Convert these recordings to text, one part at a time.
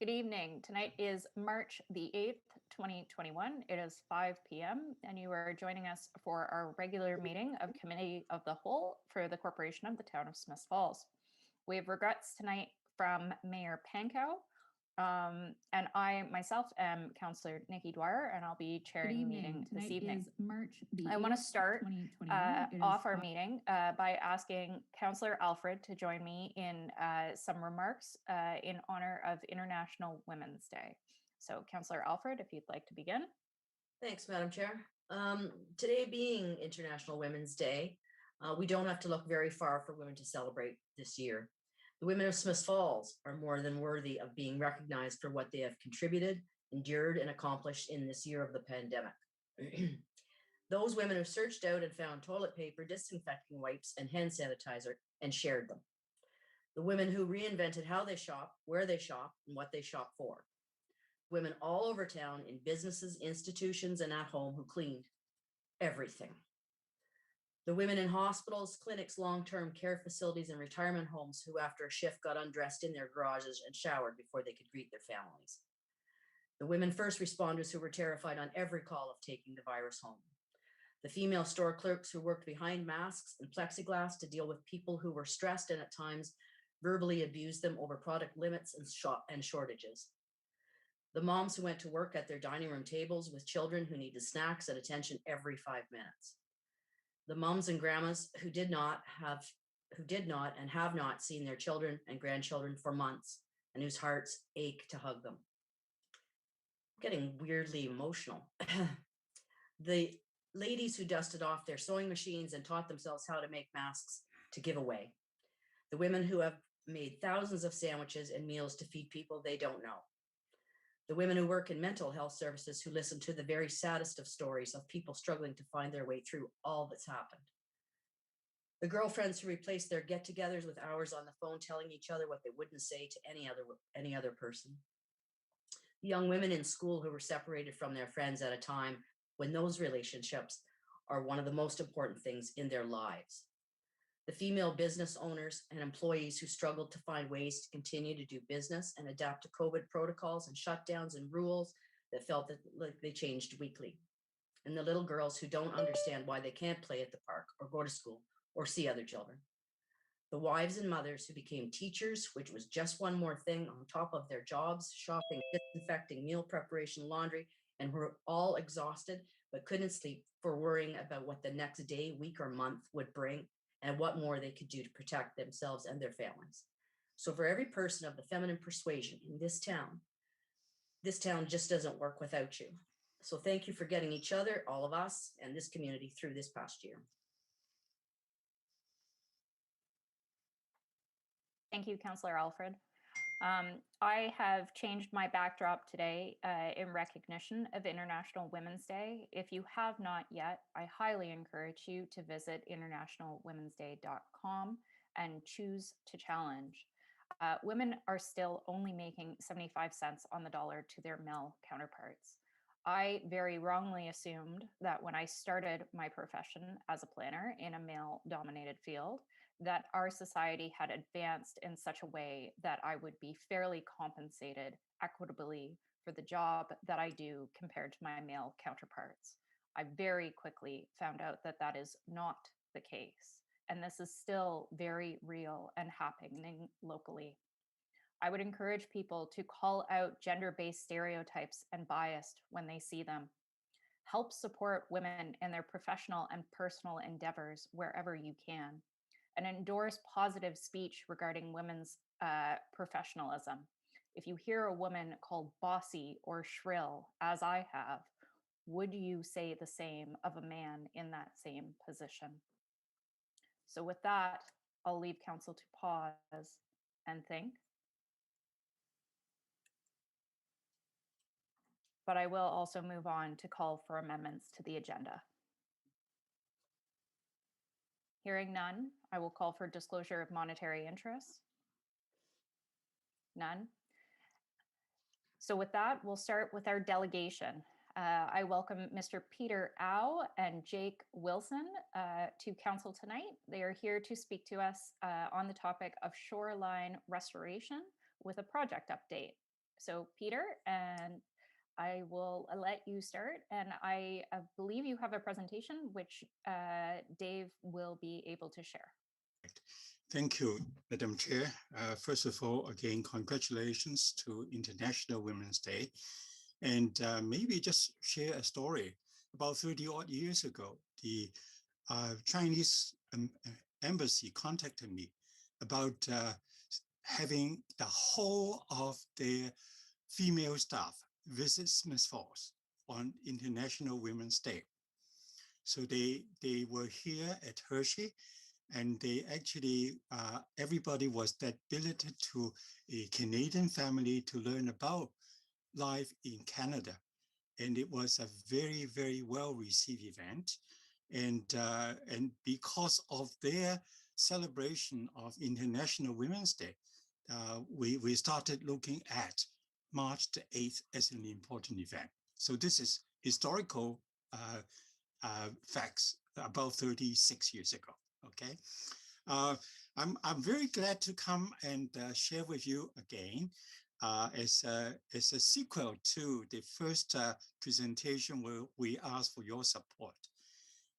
Good evening. Tonight is March the 8th, 2021. It is 5 p.m. and you are joining us for our regular meeting of Committee of the Whole for the Corporation of the Town of Smith Falls. We have regrets tonight from Mayor Pankow, and I myself am Councillor Nikki Dwyer, and I'll be chairing the meeting this evening. I want to start off our meeting by asking Councillor Alfred to join me in some remarks in honor of International Women's Day. So, Councillor Alfred, if you'd like to begin. Thanks, Madam Chair. Today being International Women's Day, we don't have to look very far for women to celebrate this year. The women of Smith Falls are more than worthy of being recognized for what they have contributed, endured, and accomplished in this year of the pandemic. Those women who searched out and found toilet paper, disinfecting wipes, and hand sanitizer and shared them. The women who reinvented how they shop, where they shop, and what they shop for. Women all over town in businesses, institutions, and at home who cleaned everything. The women in hospitals, clinics, long-term care facilities, and retirement homes who after a shift got undressed in their garages and showered before they could greet their families. The women first responders who were terrified on every call of taking the virus home. The female store clerks who worked behind masks and plexiglass to deal with people who were stressed and at times verbally abused them over product limits and shortages. The moms who went to work at their dining room tables with children who needed snacks and attention every 5 minutes. The moms and grandmas who did not and have not seen their children and grandchildren for months and whose hearts ache to hug them. Getting weirdly emotional. The ladies who dusted off their sewing machines and taught themselves how to make masks to give away. The women who have made thousands of sandwiches and meals to feed people they don't know. The women who work in mental health services who listen to the very saddest of stories of people struggling to find their way through all that's happened. The girlfriends who replaced their get-togethers with hours on the phone telling each other what they wouldn't say to any other person. The young women in school who were separated from their friends at a time when those relationships are one of the most important things in their lives. The female business owners and employees who struggled to find ways to continue to do business and adapt to COVID protocols and shutdowns and rules that felt like they changed weekly. And the little girls who don't understand why they can't play at the park or go to school or see other children. The wives and mothers who became teachers, which was just one more thing on top of their jobs, shopping, disinfecting, meal preparation, laundry, and were all exhausted but couldn't sleep for worrying about what the next day, week, or month would bring and what more they could do to protect themselves and their families. So for every person of the feminine persuasion in this town just doesn't work without you. So thank you for getting each other, all of us, and this community through this past year. Thank you, Councillor Alfred. I have changed my backdrop today in recognition of International Women's Day. If you have not yet, I highly encourage you to visit internationalwomensday.com and choose to challenge. Women are still only making 75 cents on the dollar to their male counterparts. I very wrongly assumed that when I started my profession as a planner in a male-dominated field, that our society had advanced in such a way that I would be fairly compensated equitably for the job that I do compared to my male counterparts. I very quickly found out that that is not the case, and this is still very real and happening locally. I would encourage people to call out gender-based stereotypes and bias when they see them. Help support women in their professional and personal endeavors wherever you can. And endorse positive speech regarding women's professionalism. If you hear a woman called bossy or shrill, as I have, would you say the same of a man in that same position? So with that, I'll leave council to pause and think. But I will also move on to call for amendments to the agenda. Hearing none, I will call for disclosure of monetary interests. None. So with that, we'll start with our delegation. I welcome Mr. Peter Au and Jake Wilson to council tonight. They are here to speak to us on the topic of shoreline restoration with a project update. So Peter, and I will let you start. And I believe you have a presentation which Dave will be able to share. Thank you, Madam Chair. First of all, again, congratulations to International Women's Day. And maybe just share a story. About 30 odd years ago, the Chinese embassy contacted me about having the whole of their female staff visit Smith Falls on International Women's Day. So they were here at Hershey, and they actually, everybody was that billeted to a Canadian family to learn about life in Canada. And it was a very, very well-received event. And because of their celebration of International Women's Day, we started looking at March the 8th as an important event. So this is historical facts about 36 years ago, okay? I'm very glad to come and share with you again as a sequel to the first presentation where we asked for your support.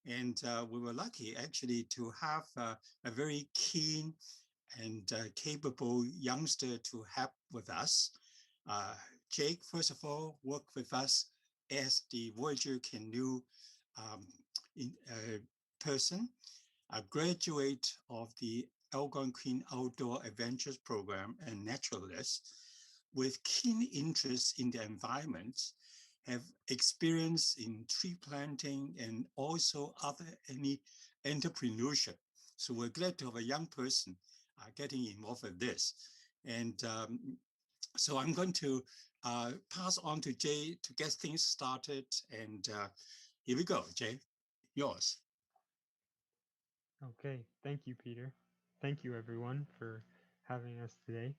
And we were lucky actually to have a very keen and capable youngster to help with us. Jake, first of all, worked with us as the Voyager Canoe person, a graduate of the Algonquin Outdoor Adventures Program and naturalist with keen interest in the environment, have experience in tree planting and also any entrepreneurship. So we're glad to have a young person getting involved with this. And so I'm going to pass on to Jay to get things started. And here we go, Jay, yours. Okay, thank you, Peter. Thank you, everyone, for having us today.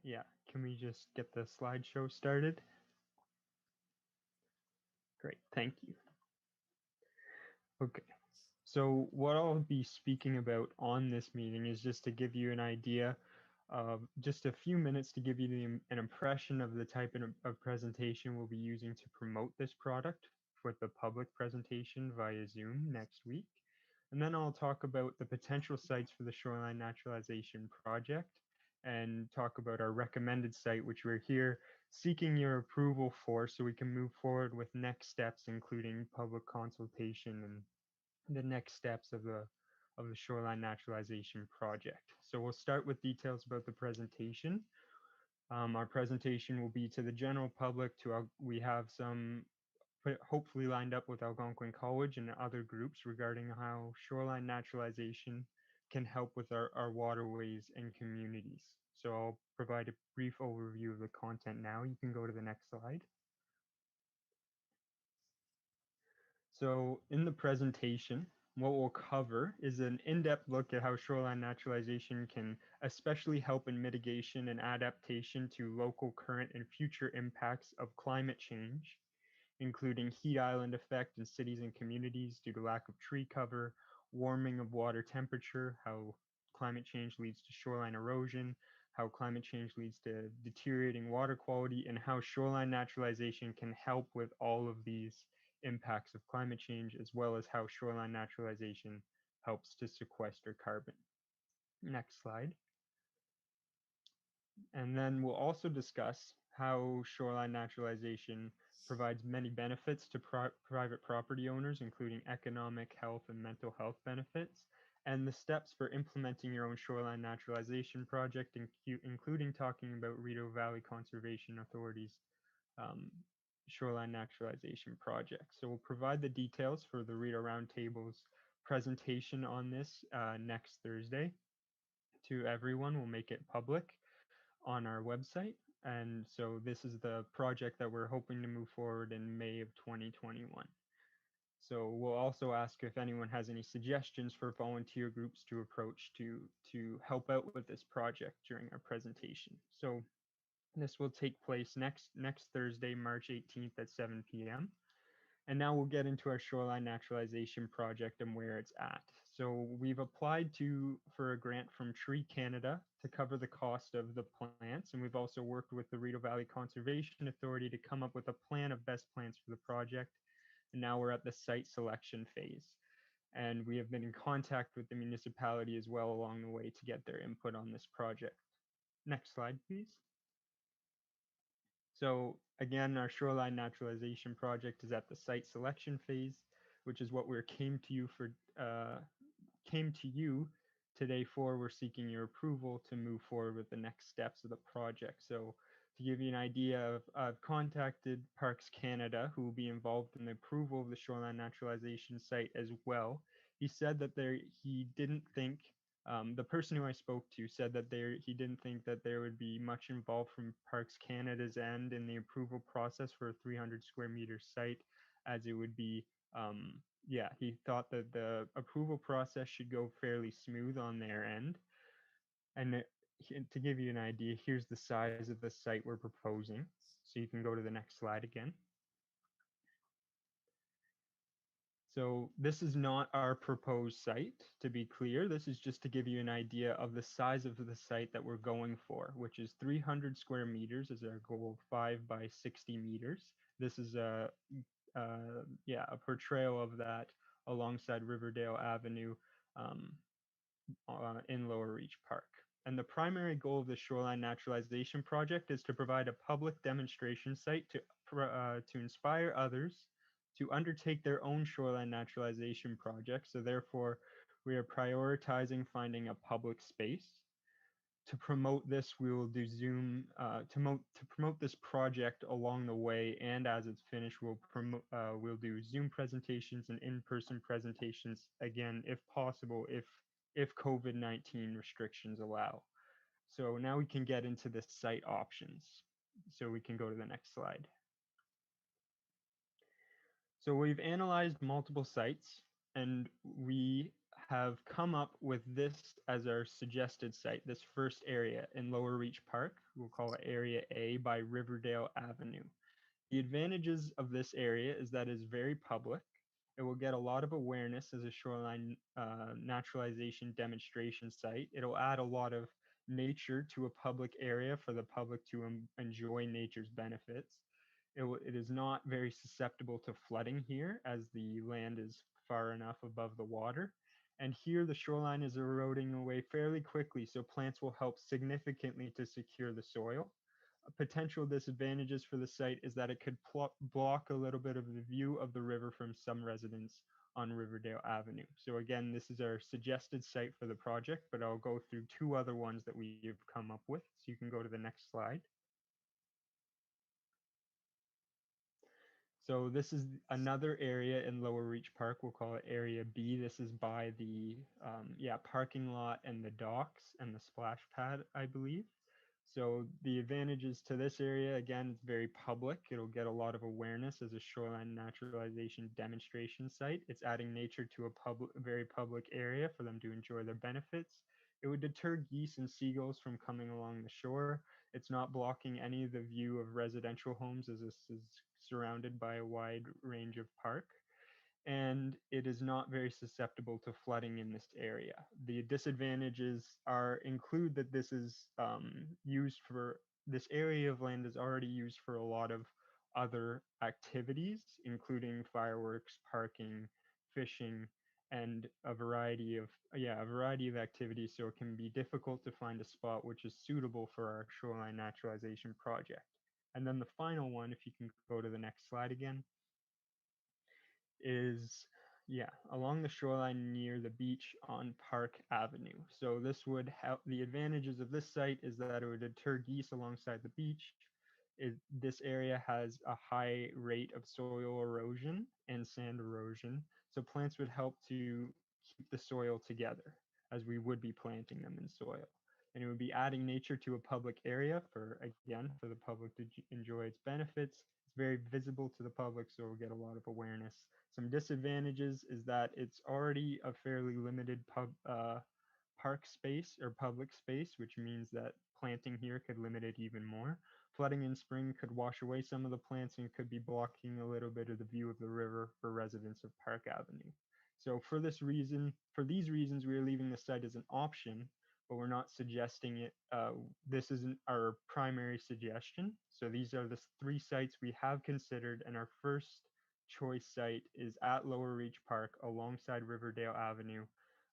Yeah, can we just get the slideshow started? Great, thank you. Okay, so what I'll be speaking about on this meeting is just to give you an idea of just a few minutes to give you an impression of the type of presentation we'll be using to promote this product with the public presentation via Zoom next week. And then I'll talk about the potential sites for the Shoreline Naturalization project and talk about our recommended site, which we're here seeking your approval for so we can move forward with next steps, including public consultation and the next steps of the Shoreline Naturalization project. So we'll start with details about the presentation. Our presentation will be to the general public. We have some hopefully lined up with Algonquin College and other groups regarding how shoreline naturalization can help with our waterways and communities. So I'll provide a brief overview of the content now. You can go to the next slide. So in the presentation, what we'll cover is an in-depth look at how shoreline naturalization can especially help in mitigation and adaptation to local current and future impacts of climate change, including heat island effect in cities and communities due to lack of tree cover, warming of water temperature, how climate change leads to shoreline erosion, how climate change leads to deteriorating water quality, and how shoreline naturalization can help with all of these impacts of climate change, as well as how shoreline naturalization helps to sequester carbon. Next slide. And then we'll also discuss how shoreline naturalization provides many benefits to private property owners, including economic, health, and mental health benefits, and the steps for implementing your own shoreline naturalization project, including talking about Rideau Valley Conservation Authority's shoreline naturalization project. So we'll provide the details for the Rideau Roundtable's presentation on this next Thursday to everyone. We'll make it public on our website. And so this is the project that we're hoping to move forward in May of 2021. So we'll also ask if anyone has any suggestions for volunteer groups to approach to help out with this project during our presentation. So this will take place next Thursday, March 18th at 7 p.m. And now we'll get into our shoreline naturalization project and where it's at. So we've applied for a grant from Tree Canada to cover the cost of the plants. And we've also worked with the Rideau Valley Conservation Authority to come up with a plan of best plants for the project. And now we're at the site selection phase. And we have been in contact with the municipality as well along the way to get their input on this project. Next slide, please. So again, our shoreline naturalization project is at the site selection phase, which is what came to you today for. We're seeking your approval to move forward with the next steps of the project. So to give you an idea I've contacted Parks Canada, who will be involved in the approval of the shoreline naturalization site as well. He said that he didn't think the person who I spoke to said that he didn't think that there would be much involved from Parks Canada's end in the approval process for a 300 square meter site, as it would be, he thought that the approval process should go fairly smooth on their end. And to give you an idea, here's the size of the site we're proposing. So you can go to the next slide again. So this is not our proposed site, to be clear. This is just to give you an idea of the size of the site that we're going for, which is 300 square meters is our goal, 5 by 60 meters. This is a portrayal of that alongside Riverdale Avenue in Lower Reach Park. And the primary goal of the Shoreline Naturalization Project is to provide a public demonstration site to inspire others to undertake their own shoreline naturalization project. So therefore, we are prioritizing finding a public space. To promote this, we will do Zoom to promote this project along the way, and as it's finished, we'll do Zoom presentations and in-person presentations again, if possible, if COVID-19 restrictions allow. So now we can get into the site options. So we can go to the next slide. So we've analyzed multiple sites, and we have come up with this as our suggested site, this first area in Lower Reach Park. We'll call it Area A by Riverdale Avenue. The advantages of this area is that it's very public. It will get a lot of awareness as a shoreline naturalization demonstration site. It'll add a lot of nature to a public area for the public to enjoy nature's benefits. It is not very susceptible to flooding here, as the land is far enough above the water. And here the shoreline is eroding away fairly quickly, so plants will help significantly to secure the soil. Potential disadvantages for the site is that it could block a little bit of the view of the river from some residents on Riverdale Avenue. So again, this is our suggested site for the project, but I'll go through 2 other ones that we've come up with. So you can go to the next slide. So this is another area in Lower Reach Park. We'll call it Area B. This is by the parking lot and the docks and the splash pad, I believe. So the advantages to this area, again, it's very public. It'll get a lot of awareness as a shoreline naturalization demonstration site. It's adding nature to a very public area for them to enjoy their benefits. It would deter geese and seagulls from coming along the shore. It's not blocking any of the view of residential homes, as this is surrounded by a wide range of park. And it is not very susceptible to flooding in this area. The disadvantages include that this is this area of land is already used for a lot of other activities, including fireworks, parking, fishing, and a variety of activities. So it can be difficult to find a spot which is suitable for our shoreline naturalization project. And then the final one, if you can go to the next slide again, is along the shoreline near the beach on Park Avenue. So this would help. The advantages of this site is that it would deter geese alongside the beach. This area has a high rate of soil erosion and sand erosion, so plants would help to keep the soil together, as we would be planting them in soil. And it would be adding nature to a public area for the public to enjoy its benefits. It's very visible to the public, so we'll get a lot of awareness. Some disadvantages is that it's already a fairly limited park space or public space, which means that planting here could limit it even more. Flooding in spring could wash away some of the plants and could be blocking a little bit of the view of the river for residents of Park Avenue. So for these reasons, we are leaving the site as an option, but we're not suggesting it. This isn't our primary suggestion. So these are the 3 sites we have considered, and our first choice site is at Lower Reach Park alongside Riverdale Avenue,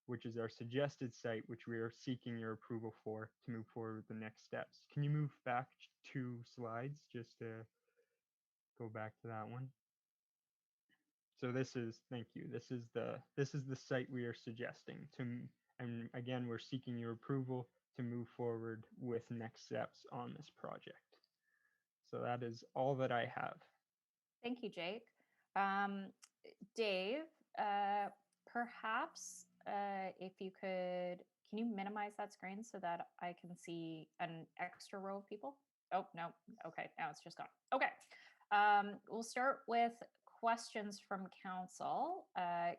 which is our suggested site, which we are seeking your approval for to move forward with the next steps. Can you move back 2 slides just to go back to that one? So this is, thank you. This is the site we are suggesting to, and again, we're seeking your approval to move forward with next steps on this project. So that is all that I have. Thank you, Jake. Dave, perhaps if you could, can you minimize that screen so that I can see an extra row of people? Oh, no. Okay, now it's just gone. Okay. We'll start with questions from council.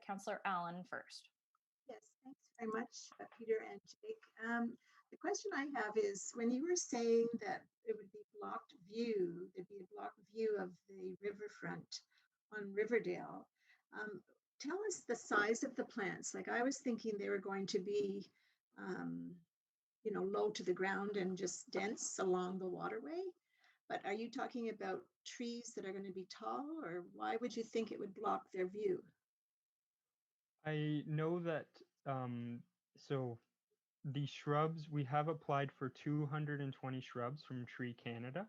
Councillor Allen first. Yes, thanks very much, Peter and Jake. The question I have is, when you were saying that it would be blocked view, there'd be a blocked view of the riverfront on Riverdale. Tell us the size of the plants. Like, I was thinking they were going to be, low to the ground and just dense along the waterway. But are you talking about trees that are going to be tall, or why would you think it would block their view? I know that, so the shrubs, we have applied for 220 shrubs from Tree Canada,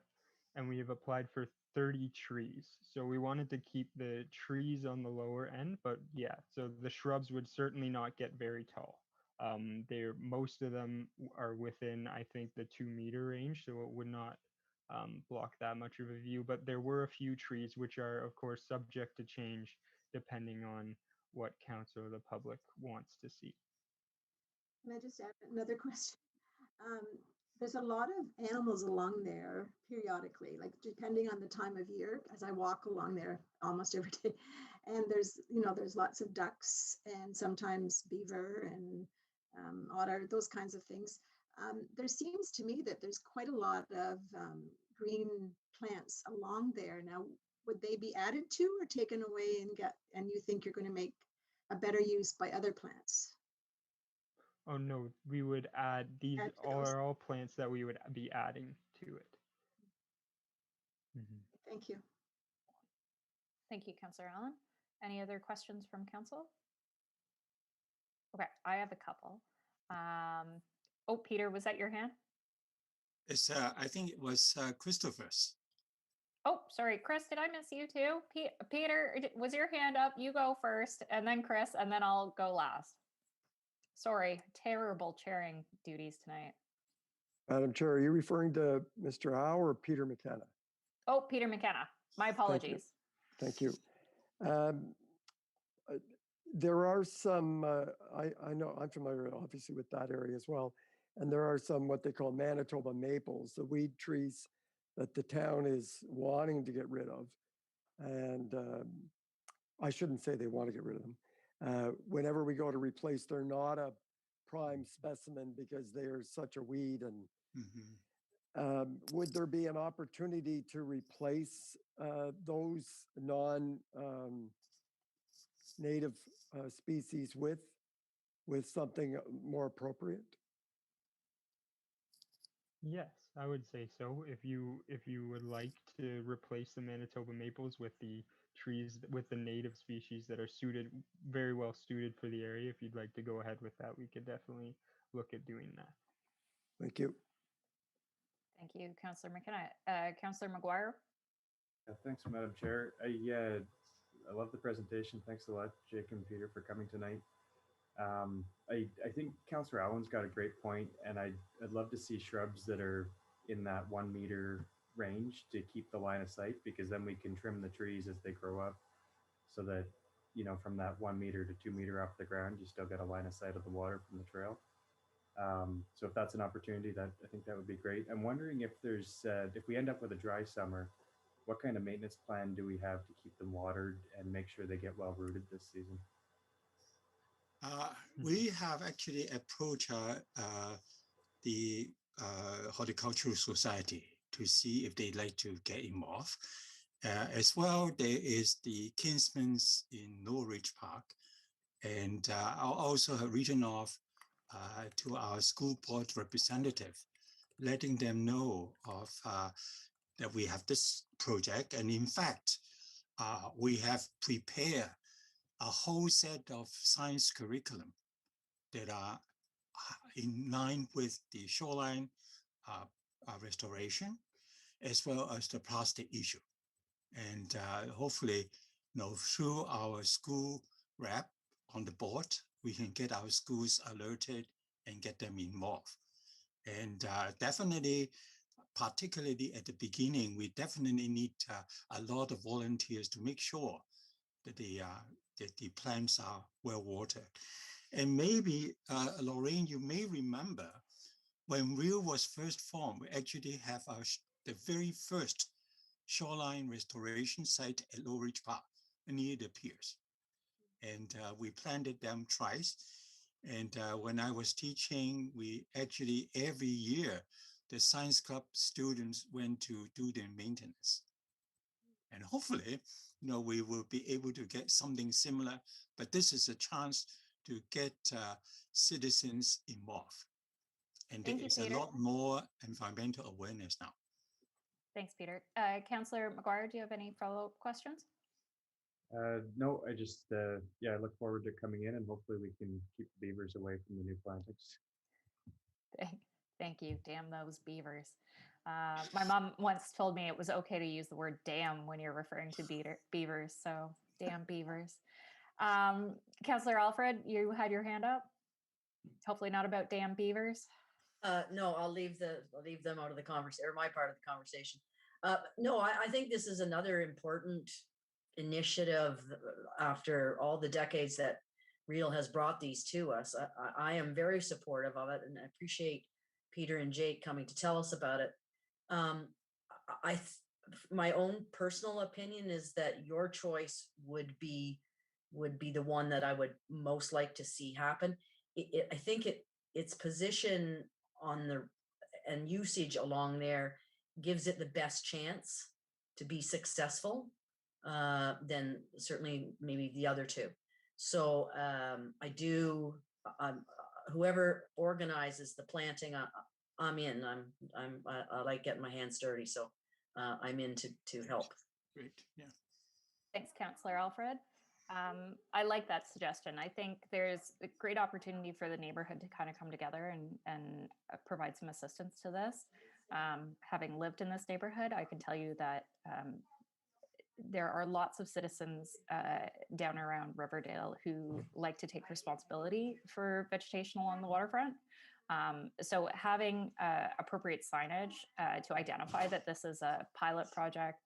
and we have applied for 30 trees. So we wanted to keep the trees on the lower end, but yeah, so the shrubs would certainly not get very tall. Most of them are within, I think, the 2-meter range, so it would not block that much of a view. But there were a few trees which are, of course, subject to change depending on what council or the public wants to see. Can I just add another question? There's a lot of animals along there periodically, like depending on the time of year, as I walk along there almost every day. And there's lots of ducks and sometimes beaver and otter, those kinds of things. There seems to me that there's quite a lot of green plants along there. Now, would they be added to or taken away and you think you're going to make a better use by other plants? Oh no, we would add these are all plants that we would be adding to it. Mm-hmm. Thank you. Thank you, Councillor Allen. Any other questions from council? Okay, I have a couple. Oh, Peter, was that your hand? It's, I think it was Christopher's. Oh, sorry, Chris, did I miss you too? Peter, was your hand up? You go first, and then Chris, and then I'll go last. Sorry, terrible chairing duties tonight. Madam Chair, are you referring to Mr. Howe or Peter McKenna? Oh, Peter McKenna. My apologies. Thank you. There are some, I know I'm familiar obviously with that area as well. And there are some what they call Manitoba maples, the weed trees that the town is wanting to get rid of. And I shouldn't say they want to get rid of them. Whenever we go to replace, they're not a prime specimen because they are such a weed. And would there be an opportunity to replace those non-native species with something more appropriate? Yes, I would say so. If you would like to replace the Manitoba maples with the trees with the native species that are very well suited for the area, if you'd like to go ahead with that, we could definitely look at doing that. Thank you. Thank you, Councillor McKenna. Councillor Mcguire. Yeah, thanks, Madam Chair. I love the presentation. Thanks a lot, Jake and Peter, for coming tonight. I think Councillor Allen's got a great point, and I'd love to see shrubs that are in that 1 meter range to keep the line of sight, because then we can trim the trees as they grow up so that, from that 1 meter to 2 meter off the ground, you still get a line of sight of the water from the trail. So if that's an opportunity, I think that would be great. I'm wondering if if we end up with a dry summer, what kind of maintenance plan do we have to keep them watered and make sure they get well rooted this season? We have actually approached the Horticultural Society to see if they'd like to get involved. As well, there is the Kinsman's in Norwich Park. And I'll also have written off to our school board representative, letting them know of that we have this project. And in fact, we have prepared a whole set of science curriculum that are in line with the shoreline restoration, as well as the plastic issue. And hopefully, through our school rep on the board, we can get our schools alerted and get them involved. And definitely, particularly at the beginning, we definitely need a lot of volunteers to make sure that the plants are well watered. And maybe, Lorraine, you may remember when REAL was first formed, we actually have the very first shoreline restoration site at Low Ridge Park near the piers. And we planted them twice. And when I was teaching, we actually every year, the science club students went to do their maintenance. And hopefully, we will be able to get something similar, but this is a chance to get citizens involved. And there is a lot more environmental awareness now. Thanks, Peter. Councillor Mcguire, do you have any follow-up questions? No, I just, I look forward to coming in and hopefully we can keep the beavers away from the new plantings. Thank you. Damn those beavers. My mom once told me it was okay to use the word damn when you're referring to beavers. So damn beavers. Councillor Alfred, you had your hand up. Hopefully not about damn beavers. No, I'll leave them out of the conversation, or my part of the conversation. No, I think this is another important initiative after all the decades that REAL has brought these to us. I am very supportive of it, and I appreciate Peter and Jake coming to tell us about it. My own personal opinion is that your choice would be the one that I would most like to see happen. I think its position on and usage along there gives it the best chance to be successful than certainly maybe the other two. So whoever organizes the planting, I'm in. I like getting my hands dirty, so I'm in to help. Great, yeah. Thanks, Councillor Alfred. I like that suggestion. I think there's a great opportunity for the neighborhood to kind of come together and provide some assistance to this. Having lived in this neighborhood, I can tell you that there are lots of citizens down around Riverdale who like to take responsibility for vegetation along the waterfront. So having appropriate signage to identify that this is a pilot project,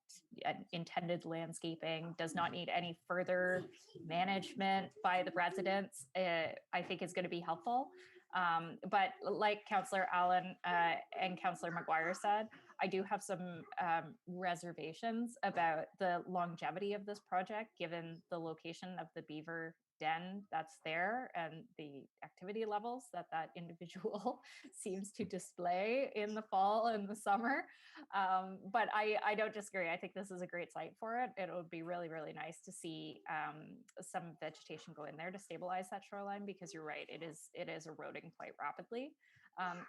intended landscaping, does not need any further management by the residents, I think is going to be helpful. But like Councillor Allen and Councillor Mcguire said, I do have some reservations about the longevity of this project, given the location of the beaver den that's there and the activity levels that individual seems to display in the fall and the summer. But I don't disagree. I think this is a great site for it. It would be really, really nice to see some vegetation go in there to stabilize that shoreline, because you're right, it is eroding quite rapidly.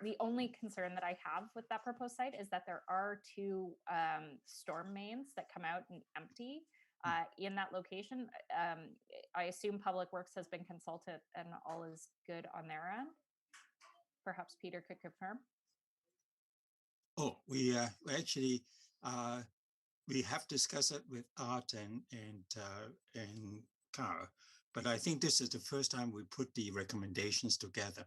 The only concern that I have with that proposed site is that there are two storm mains that come out and empty in that location. I assume Public Works has been consulted and all is good on their end. Perhaps Peter could confirm. Oh, we actually we have discussed it with Art and Cara, but I think this is the first time we put the recommendations together.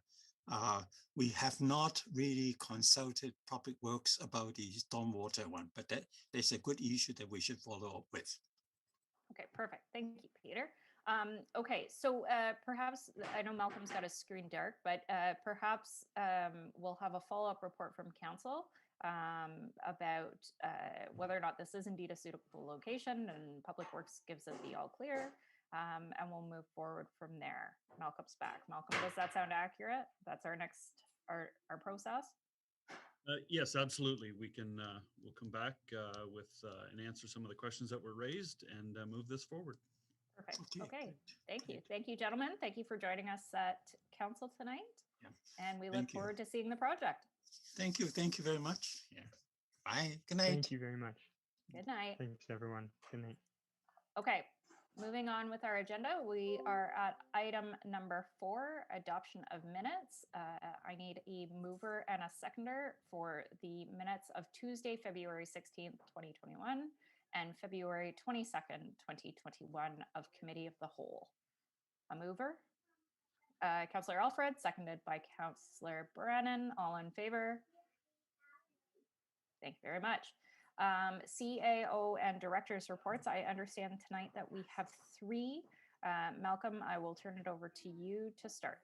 We have not really consulted Public Works about the stormwater one, but that's a good issue that we should follow up with. Okay, perfect. Thank you, Peter. Okay, so perhaps, I know Malcolm's got his screen dark, but perhaps we'll have a follow-up report from council about whether or not this is indeed a suitable location, and Public Works gives it the all clear, and we'll move forward from there. Malcolm's back. Malcolm, does that sound accurate? That's our next, our process? Yes, absolutely. We can, we'll come back with and answer some of the questions that were raised and move this forward. Perfect. Okay, Okay. great, Thank you. great. Thank you, gentlemen. Thank you for joining us at council tonight. Yeah. And we look Thank you. forward to seeing the project. Thank you. Thank you very much. Yeah. Bye. Good night. Thank you very much. Good night. Thanks, everyone. Good night. Okay, moving on with our agenda, we are at item number 4, adoption of minutes. I need a mover and a seconder for the minutes of Tuesday, February 16th, 2021, and February 22nd, 2021 of Committee of the Whole. A mover? Councillor Alfred, seconded by Councillor Brennan. All in favor? Thank you very much. CAO and directors reports. I understand tonight that we have 3. Malcolm, I will turn it over to you to start.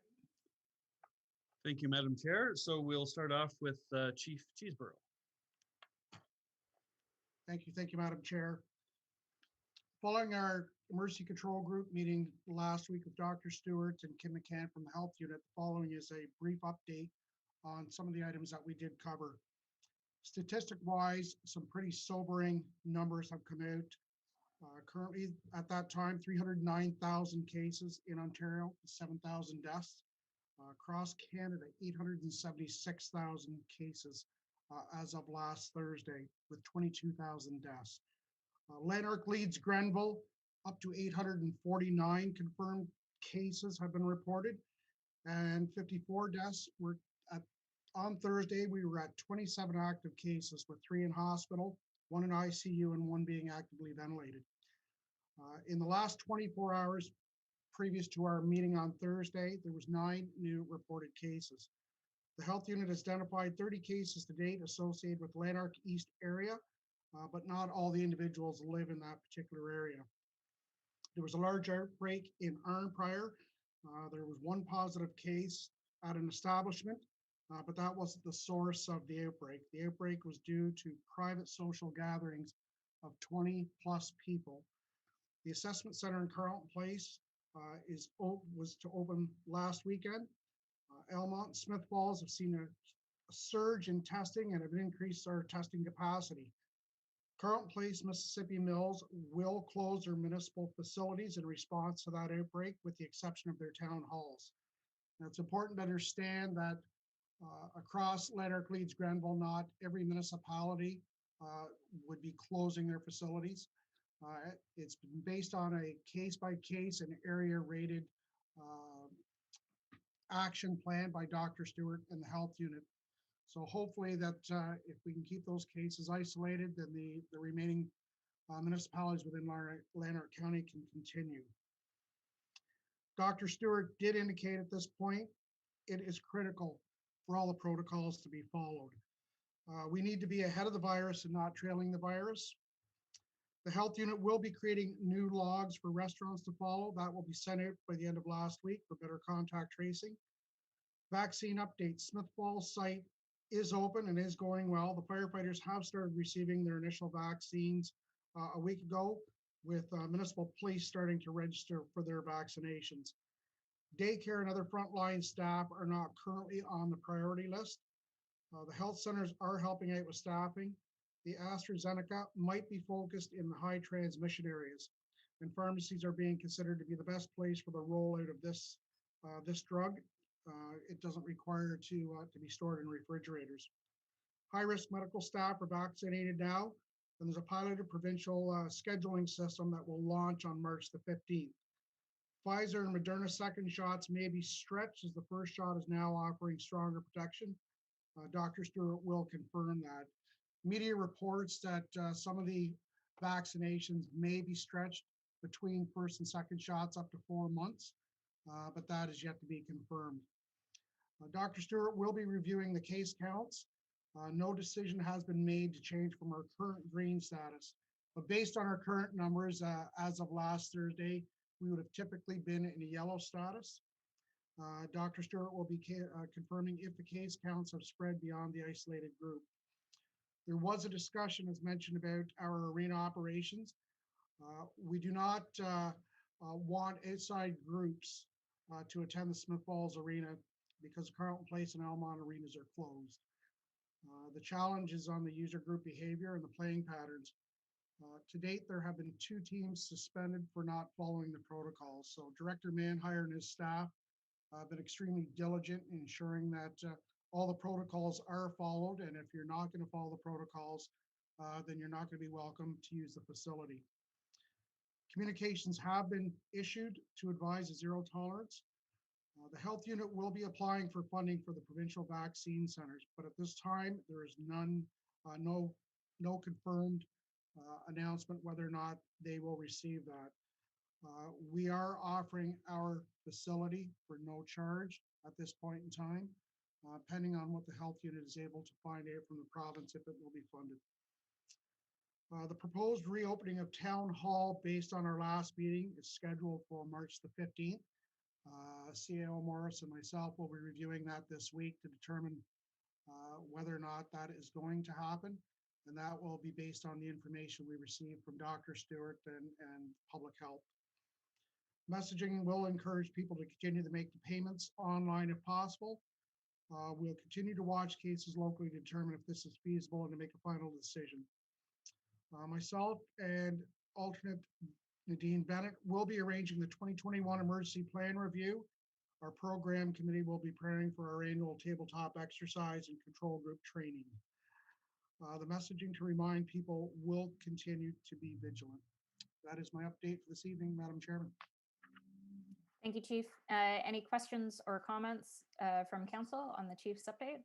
Thank you, Madam Chair. So we'll start off with Chief Cheeseborough. Thank you, Madam Chair. Following our emergency control group meeting last week with Dr. Stewart and Kim McCann from the health unit, the following is a brief update on some of the items that we did cover. Statistic-wise, some pretty sobering numbers have come out. Currently, at that time, 309,000 cases in Ontario, 7,000 deaths. Across Canada, 876,000 cases as of last Thursday, with 22,000 deaths. Lanark leads Grenville, up to 849 confirmed cases have been reported, and 54 deaths were at. On Thursday, we were at 27 active cases, with 3 in hospital, 1 in ICU, and 1 being actively ventilated. In the last 24 hours previous to our meeting on Thursday, there was 9 new reported cases. The health unit has identified 30 cases to date associated with Lanark East area, but not all the individuals live in that particular area. There was a large outbreak in Arnprior. There was 1 positive case at an establishment, but that wasn't the source of the outbreak. The outbreak was due to private social gatherings of 20 plus people. The assessment center in Carleton Place was to open last weekend. Elmont and Smith Falls have seen a surge in testing and have increased our testing capacity. Carleton Place, Mississippi Mills will close their municipal facilities in response to that outbreak, with the exception of their town halls. Now, it's important to understand that across Lanark, Leeds, Grenville, not every municipality would be closing their facilities. It's been based on a case-by-case and area-rated action plan by Dr. Stewart and the health unit. So hopefully that if we can keep those cases isolated, then the remaining municipalities within Lanark County can continue. Dr. Stewart did indicate at this point, it is critical for all the protocols to be followed. We need to be ahead of the virus and not trailing the virus. The health unit will be creating new logs for restaurants to follow. That will be sent out by the end of last week for better contact tracing. Vaccine updates. Smith Falls site is open and is going well. The firefighters have started receiving their initial vaccines a week ago, with municipal police starting to register for their vaccinations. Daycare and other frontline staff are not currently on the priority list. The health centers are helping out with staffing. The AstraZeneca might be focused in the high transmission areas, and pharmacies are being considered to be the best place for the rollout of this drug. It doesn't require to be stored in refrigerators. High-risk medical staff are vaccinated now, and there's a piloted provincial scheduling system that will launch on March the 15th. Pfizer and Moderna second shots may be stretched, as the first shot is now offering stronger protection. Dr. Stewart will confirm that. Media reports that some of the vaccinations may be stretched between first and second shots up to 4 months, but that is yet to be confirmed. Dr. Stewart will be reviewing the case counts. No decision has been made to change from our current green status, but based on our current numbers as of last Thursday, we would have typically been in a yellow status. Dr. Stewart will be confirming if the case counts have spread beyond the isolated group. There was a discussion, as mentioned, about our arena operations. We do not want outside groups to attend the Smith Falls Arena because Carleton Place and Elmont arenas are closed. The challenge is on the user group behavior and the playing patterns. To date, there have been 2 teams suspended for not following the protocols. So Director Manhire and his staff have been extremely diligent in ensuring that all the protocols are followed. And if you're not going to follow the protocols, then you're not going to be welcome to use the facility. Communications have been issued to advise a zero tolerance. The health unit will be applying for funding for the provincial vaccine centers, but at this time there is no confirmed announcement whether or not they will receive that. We are offering our facility for no charge at this point in time, pending on what the health unit is able to find out from the province if it will be funded. The proposed reopening of Town Hall based on our last meeting is scheduled for March the 15th. CAO Morris and myself will be reviewing that this week to determine whether or not that is going to happen. And that will be based on the information we receive from Dr. Stewart and public health. Messaging will encourage people to continue to make the payments online if possible. We'll continue to watch cases locally to determine if this is feasible and to make a final decision. Myself and alternate Nadine Bennett will be arranging the 2021 emergency plan review. Our program committee will be preparing for our annual tabletop exercise and control group training. The messaging to remind people will continue to be vigilant. That is my update for this evening, Madam Chairman. Thank you, Chief. Any questions or comments from Council on the Chief's update?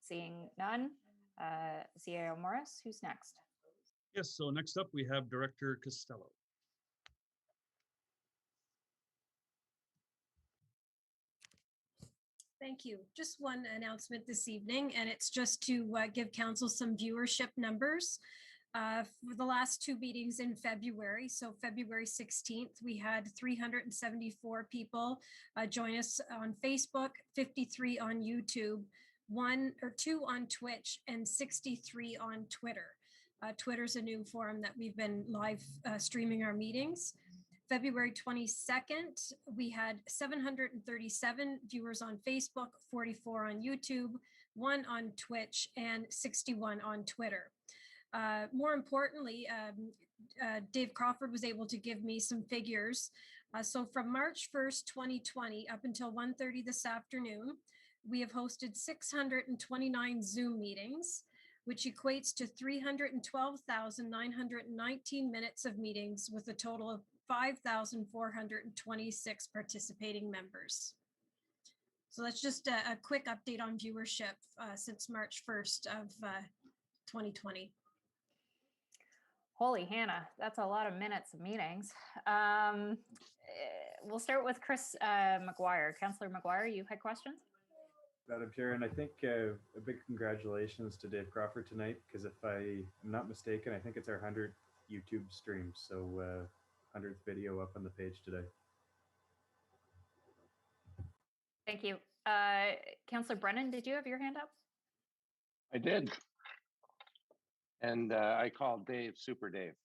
Seeing none. CAO Morris, who's next? Yes, so next up we have Director Costello. Thank you. Just one announcement this evening, and it's just to give council some viewership numbers. For the last 2 meetings in February, so February 16th, we had 374 people join us on Facebook, 53 on YouTube, 1 or 2 on Twitch, and 63 on Twitter. Twitter's a new forum that we've been live streaming our meetings. February 22nd, we had 737 viewers on Facebook, 44 on YouTube, 1 on Twitch, and 61 on Twitter. More importantly, Dave Crawford was able to give me some figures. So from March 1st, 2020 up until 1:30 this afternoon, we have hosted 629 Zoom meetings, which equates to 312,919 minutes of meetings with a total of 5,426 participating members. So that's just a quick update on viewership since March 1st of 2020. Holy Hannah, that's a lot of minutes of meetings. We'll start with Chris Mcguire. Councillor Mcguire, you had questions? Madam Chair, and I think a big congratulations to Dave Crawford tonight, because if I'm not mistaken, I think it's our 100th YouTube stream. So 100th video up on the page today. Thank you. Councillor Brennan, did you have your hand up? I did. And I called Dave Super Dave.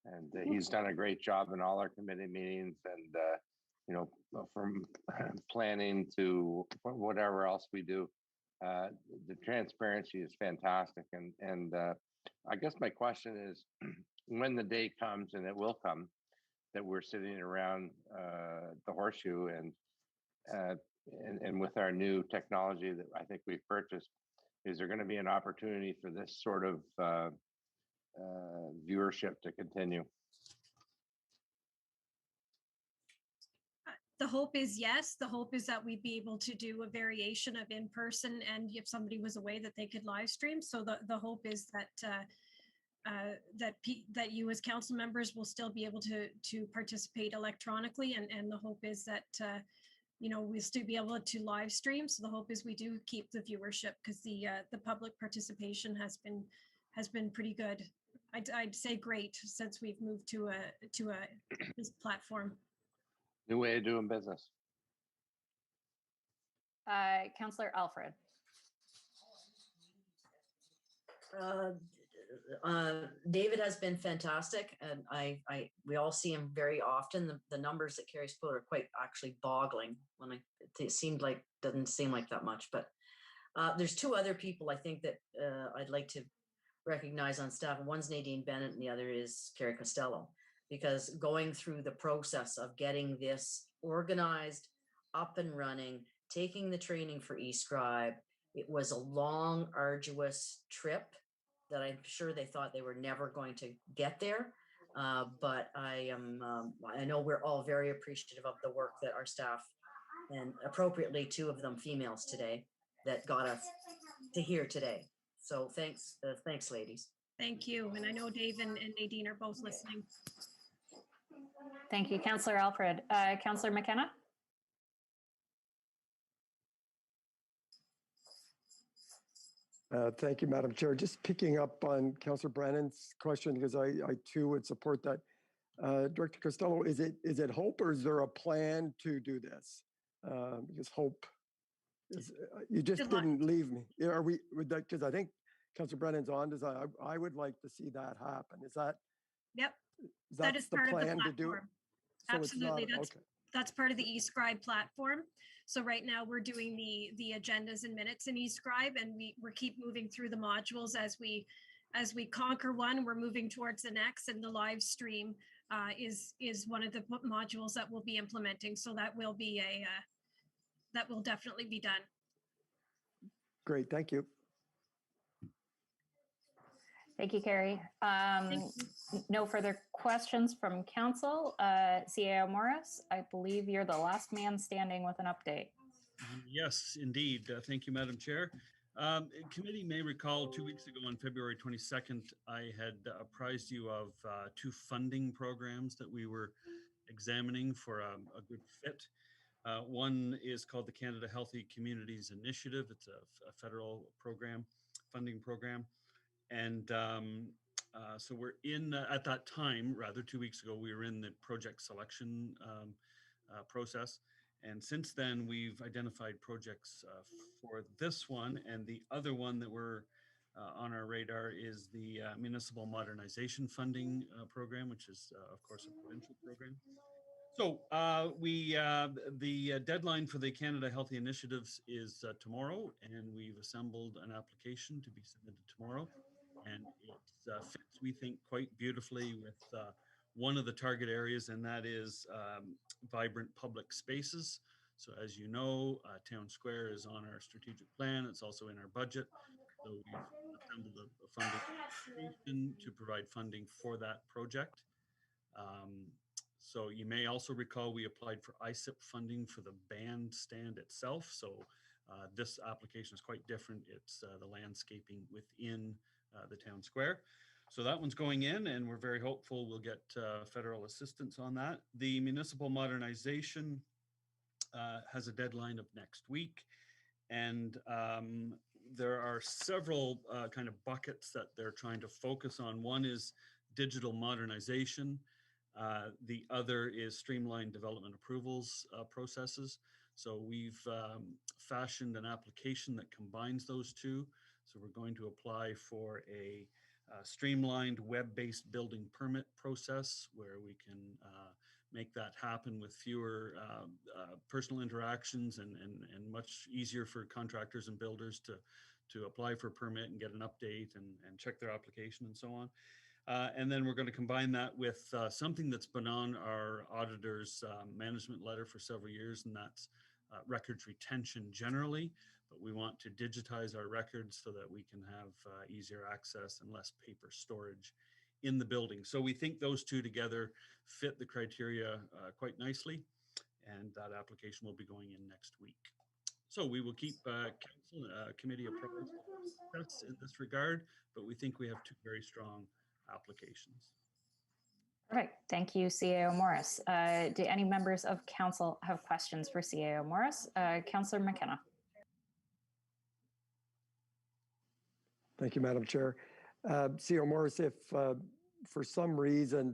And he's done a great job in all our committee meetings and, you know, from planning to whatever else we do. The transparency is fantastic. And I guess my question is, when the day comes, and it will come, that we're sitting around the horseshoe and with our new technology that I think we've purchased, is there going to be an opportunity for this sort of viewership to continue? The hope is yes. The hope is that we'd be able to do a variation of in-person, and if somebody was away, that they could live stream. So the hope is that that you as council members will still be able to participate electronically, and the hope is that you know, we'll still be able to live stream. So the hope is we do keep the viewership, because the public participation has been pretty good. I'd say great since we've moved to this platform. New way of doing business. Councillor Alfred. David has been fantastic, and we all see him very often. The numbers that Carrie's put are quite actually boggling. When it seemed like, doesn't seem like that much, but There's two other people I think that I'd like to recognize on staff. One's Nadine Bennett and the other is Carrie Costello, because going through the process of getting this organized, up and running, taking the training for eScribe, it was a long, arduous trip that I'm sure they thought they were never going to get there. But I know we're all very appreciative of the work that our staff, and appropriately two of them females today, that got us to here today. So thanks, ladies. Thank you. And I know Dave and Nadine are both listening. Thank you, Councillor Alfred. Councillor McKenna? Thank you, Madam Chair. Just picking up on Councillor Brennan's question, because I too would support that. Director Costello, is it hope, or is there a plan to do this? Because hope is, you just Good luck. didn't leave me. Are we, because I think Councillor Brennan's on this. I would like to see that happen. Is that? Yep. Is That is the part of the plan to do it? platform. So it's not- Absolutely. okay. That's part of the eScribe platform. So right now we're doing the agendas and minutes in eScribe, and we keep moving through the modules as we conquer one, we're moving towards the next, and the live stream is one of the modules that we'll be implementing. So that will be that will definitely be done. Great, thank you. Thank you, Carrie. No further questions from council. CAO Morris, I believe you're the last man standing with an update. Yes, indeed. Thank you, Madam Chair. Committee may recall 2 weeks ago on February 22nd, I had apprised you of two funding programs that we were examining for a good fit. One is called the Canada Healthy Communities Initiative. It's a federal program, funding program. And so we're in, at that time, rather 2 weeks ago, we were in the project selection process. And since then, we've identified projects for this one. And the other one that we're on our radar is the Municipal Modernization Funding Program, which is, of course, a provincial program. So the deadline for the Canada Healthy Initiatives is tomorrow, and we've assembled an application to be submitted tomorrow. And it fits, we think, quite beautifully with one of the target areas, and that is vibrant public spaces. So as you know, Town Square is on our strategic plan. It's also in our budget. So we've assembled a funding application to provide funding for that project. So you may also recall we applied for ISIP funding for the bandstand itself. So this application is quite different. It's the landscaping within the town square. So that one's going in, and we're very hopeful we'll get federal assistance on that. The municipal modernization has a deadline of next week. And there are several kind of buckets that they're trying to focus on. One is digital modernization. The other is streamlined development approvals processes. So we've fashioned an application that combines those two. So we're going to apply for a streamlined web-based building permit process where we can make that happen with fewer personal interactions and much easier for contractors and builders to apply for a permit and get an update and check their application and so on. And then we're going to combine that with something that's been on our auditor's management letter for several years, and that's records retention generally. But we want to digitize our records so that we can have easier access and less paper storage in the building. So we think those two together fit the criteria quite nicely, and that application will be going in next week. So we will keep council committee approved in this regard, but we think we have two very strong applications. All right, thank you, CAO Morris. Do any members of council have questions for CAO Morris? Councillor McKenna. Thank you, Madam Chair. CAO Morris, if for some reason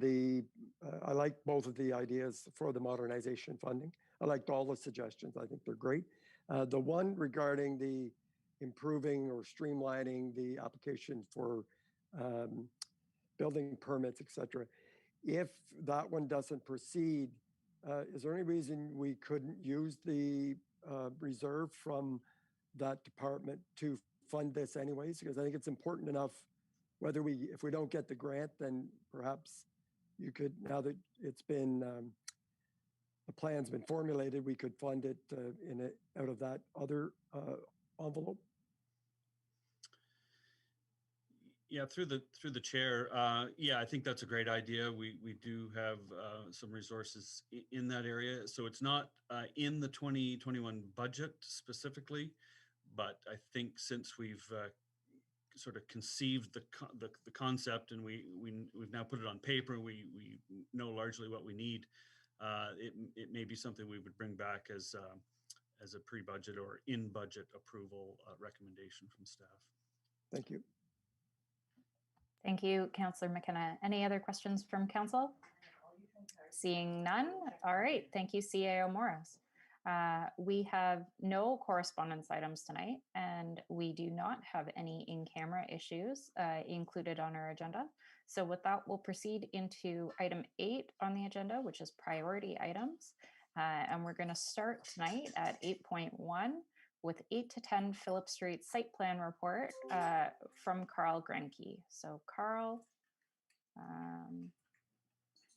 I like both of the ideas for the modernization funding. I liked all the suggestions. I think they're great. The one regarding the improving or streamlining the application for building permits, et cetera. If that one doesn't proceed, is there any reason we couldn't use the reserve from that department to fund this anyways, because I think it's important enough, whether if we don't get the grant, then perhaps you could, now that it's been, the plan's been formulated, we could fund it out of that other envelope. Yeah, through the chair. Yeah, I think that's a great idea. We do have some resources in that area. So it's not in the 2021 budget specifically, but I think since we've sort of conceived the concept and we've now put it on paper, we know largely what we need. It may be something we would bring back as a pre-budget or in-budget approval recommendation from staff. Thank you. Thank you, Councillor McKenna. Any other questions from council? Seeing none. All right. Thank you, CAO Morris. We have no correspondence items tonight, and we do not have any in-camera issues included on our agenda. So with that, we'll proceed into item 8 on the agenda, which is priority items. And we're going to start tonight at 8.1 with 8 to 10 Phillip Street site plan report from Carl Grenke. So Carl,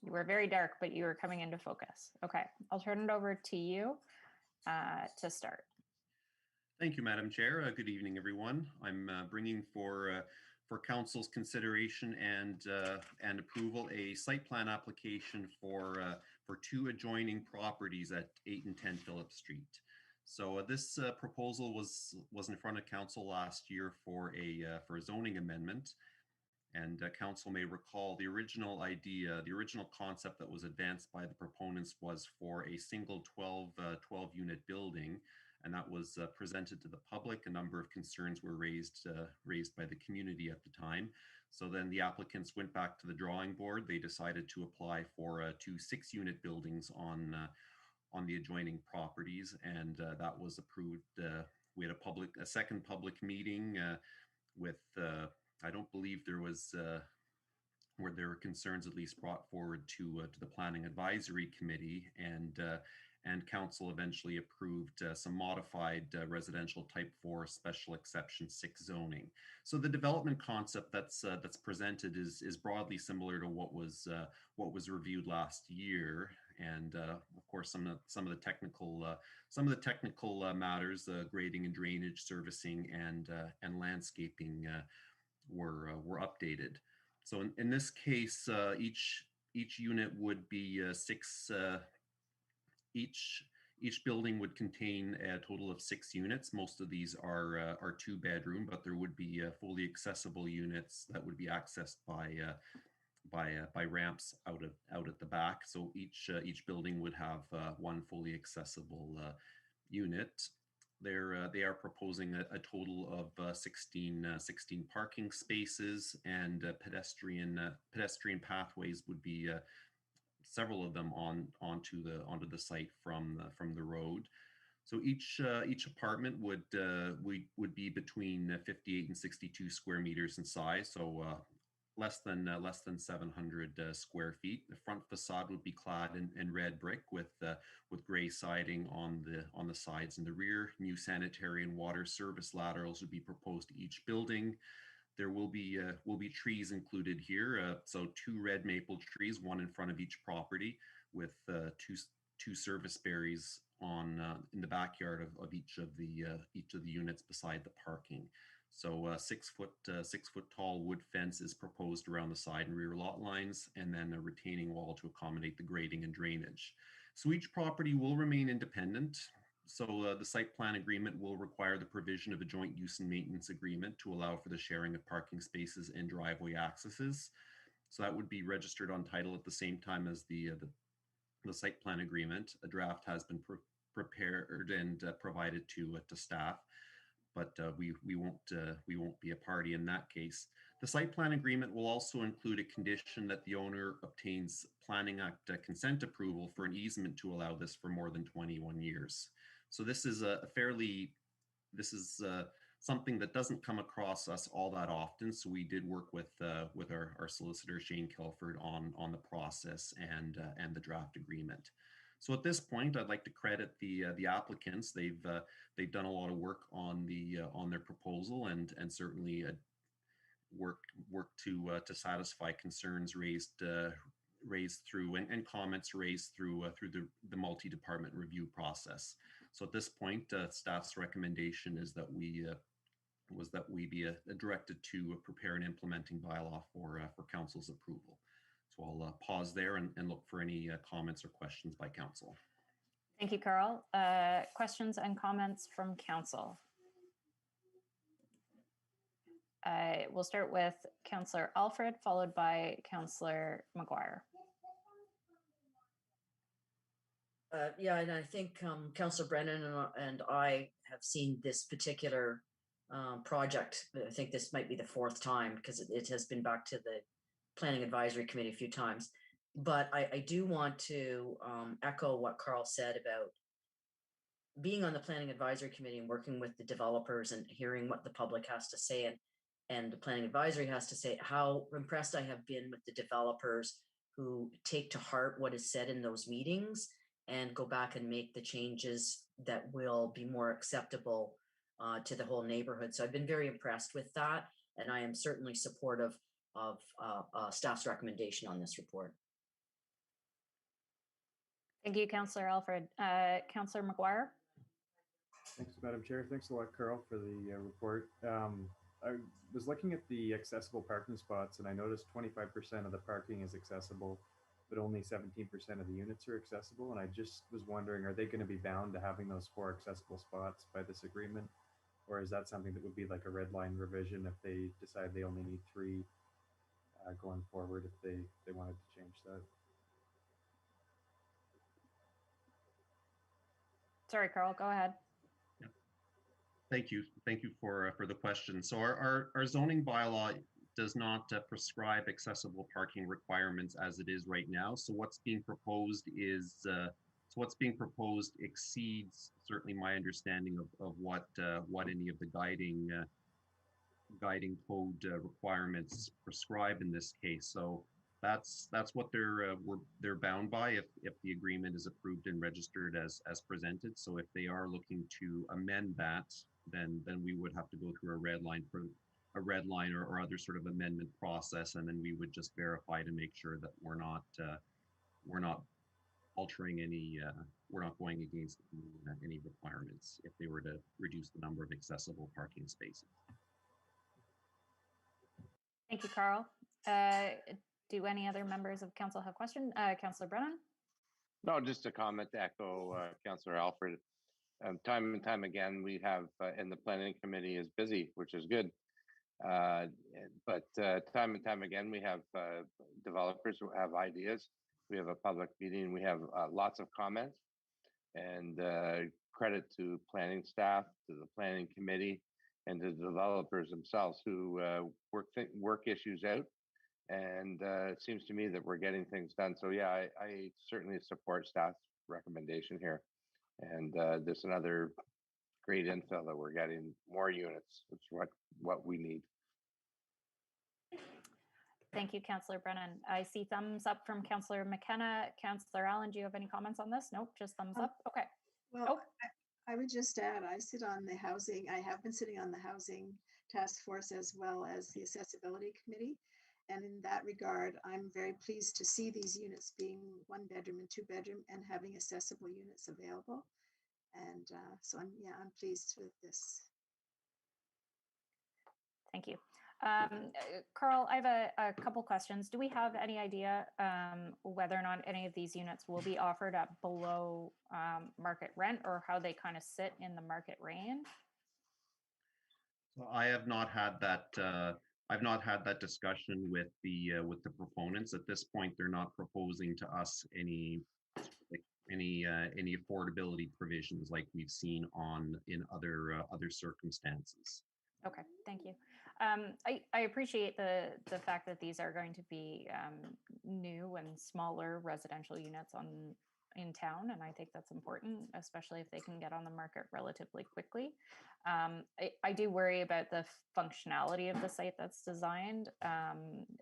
you were very dark, but you were coming into focus. Okay, I'll turn it over to you to start. Thank you, Madam Chair. Good evening, everyone. I'm bringing for Council's consideration and approval a site plan application for 2 adjoining properties at 8 and 10 Phillip Street. So this proposal was in front of Council last year for a zoning amendment. And Council may recall the original idea, the original concept that was advanced by the proponents was for a single 12 unit building, and that was presented to the public. A number of concerns were raised by the community at the time. So then the applicants went back to the drawing board. They decided to apply for 2 6-unit buildings on the adjoining properties, and that was approved. We had a second public meeting with. I don't believe there was where there were concerns at least brought forward to the Planning Advisory Committee, and Council eventually approved some modified residential type 4 special exception 6 zoning. So the development concept that's presented is broadly similar to what was reviewed last year, and of course some of the technical matters, grading and drainage, servicing, and landscaping were updated. So in this case, each unit would be 6. Each building would contain a total of 6 units. Most of these are 2-bedroom, but there would be fully accessible units that would be accessed by ramps out at the back. So each building would have 1 fully accessible unit. They are proposing a total of 16 parking spaces, and pedestrian pathways would be several of them onto the site from the road. So each apartment would be between 58 and 62 square meters in size. So less than 700 square feet. The front facade would be clad in red brick with gray siding on the sides and the rear. New sanitary and water service laterals would be proposed to each building. There will be trees included here. So 2 red maple trees, 1 in front of each property, with two service berries in the backyard of each of the units beside the parking. So 6 foot tall wood fence is proposed around the side and rear lot lines, and then a retaining wall to accommodate the grading and drainage. So each property will remain independent. So the site plan agreement will require the provision of a joint use and maintenance agreement to allow for the sharing of parking spaces and driveway accesses. So that would be registered on title at the same time as the site plan agreement. A draft has been prepared and provided to staff, but we won't be a party in that case. The site plan agreement will also include a condition that the owner obtains Planning Act consent approval for an easement to allow this for more than 21 years. So this is something that doesn't come across us all that often. So we did work with our solicitor Shane Kelford on the process and the draft agreement. So at this point, I'd like to credit the applicants. They've done a lot of work on their proposal and certainly work to satisfy concerns raised through and comments raised through the multi-department review process. So at this point, staff's recommendation is that we be directed to prepare an implementing bylaw for council's approval. So I'll pause there and look for any comments or questions by council. Thank you, Carl. Questions and comments from council. We'll start with Councillor Alfred, followed by Councillor Mcguire. Yeah, and I think Councillor Brennan and I have seen this particular project. I think this might be the fourth time because it has been back to the Planning Advisory Committee a few times. But I do want to echo what Carl said about being on the Planning Advisory Committee and working with the developers and hearing what the public has to say and the Planning Advisory has to say, how impressed I have been with the developers who take to heart what is said in those meetings and go back and make the changes that will be more acceptable to the whole neighborhood. So I've been very impressed with that, and I am certainly supportive of staff's recommendation on this report. Thank you, Councillor Alfred. Councillor Mcguire. Thanks, Madam Chair. Thanks a lot, Carl, for the report. I was looking at the accessible parking spots, and I noticed 25% of the parking is accessible, but only 17% of the units are accessible. And I just was wondering, are they going to be bound to having those 4 accessible spots by this agreement? Or is that something that would be like a red line revision if they decide they only need 3 going forward, if they wanted to change that? Sorry, Carl, go ahead. Yeah. Thank you for the question. So our zoning bylaw does not prescribe accessible parking requirements as it is right now. So what's being proposed exceeds certainly my understanding of what any of the guiding code requirements prescribe in this case. So that's what they're bound by if the agreement is approved and registered as presented. So if they are looking to amend that, then we would have to go through a red line or other sort of amendment process, and then we would just verify to make sure that we're not altering any, we're not going against any requirements if they were to reduce the number of accessible parking spaces. Thank you, Carl. Do any other members of council have questions? Councillor Brennan? No, just a comment to echo Councillor Alfred. Time and time again, we have, and the planning committee is busy, which is good. But time and time again, we have developers who have ideas. We have a public meeting. We have lots of comments, and credit to planning staff, to the planning committee, and to the developers themselves who work issues out. And it seems to me that we're getting things done. So yeah, I certainly support staff's recommendation here. And there's another great infill that we're getting more units, which is what we need. Thank you, Councillor Brennan. I see thumbs up from Councillor McKenna. Councillor Allen, do you have any comments on this? Nope, just thumbs up. Okay. Well, I would just add, I sit on the housing, I have been sitting on the housing task force as well as the accessibility committee. And in that regard, I'm very pleased to see these units being 1 bedroom and 2 bedroom and having accessible units available. And so I'm pleased with this. Thank you. Carl, I have a couple questions. Do we have any idea whether or not any of these units will be offered at below market rent, or how they kind of sit in the market range? So I have not had that. I've not had that discussion with the proponents. At this point, they're not proposing to us any affordability provisions like we've seen in other circumstances. Okay, thank you. I appreciate the fact that these are going to be new and smaller residential units on in town, and I think that's important, especially if they can get on the market relatively quickly. I do worry about the functionality of the site that's designed.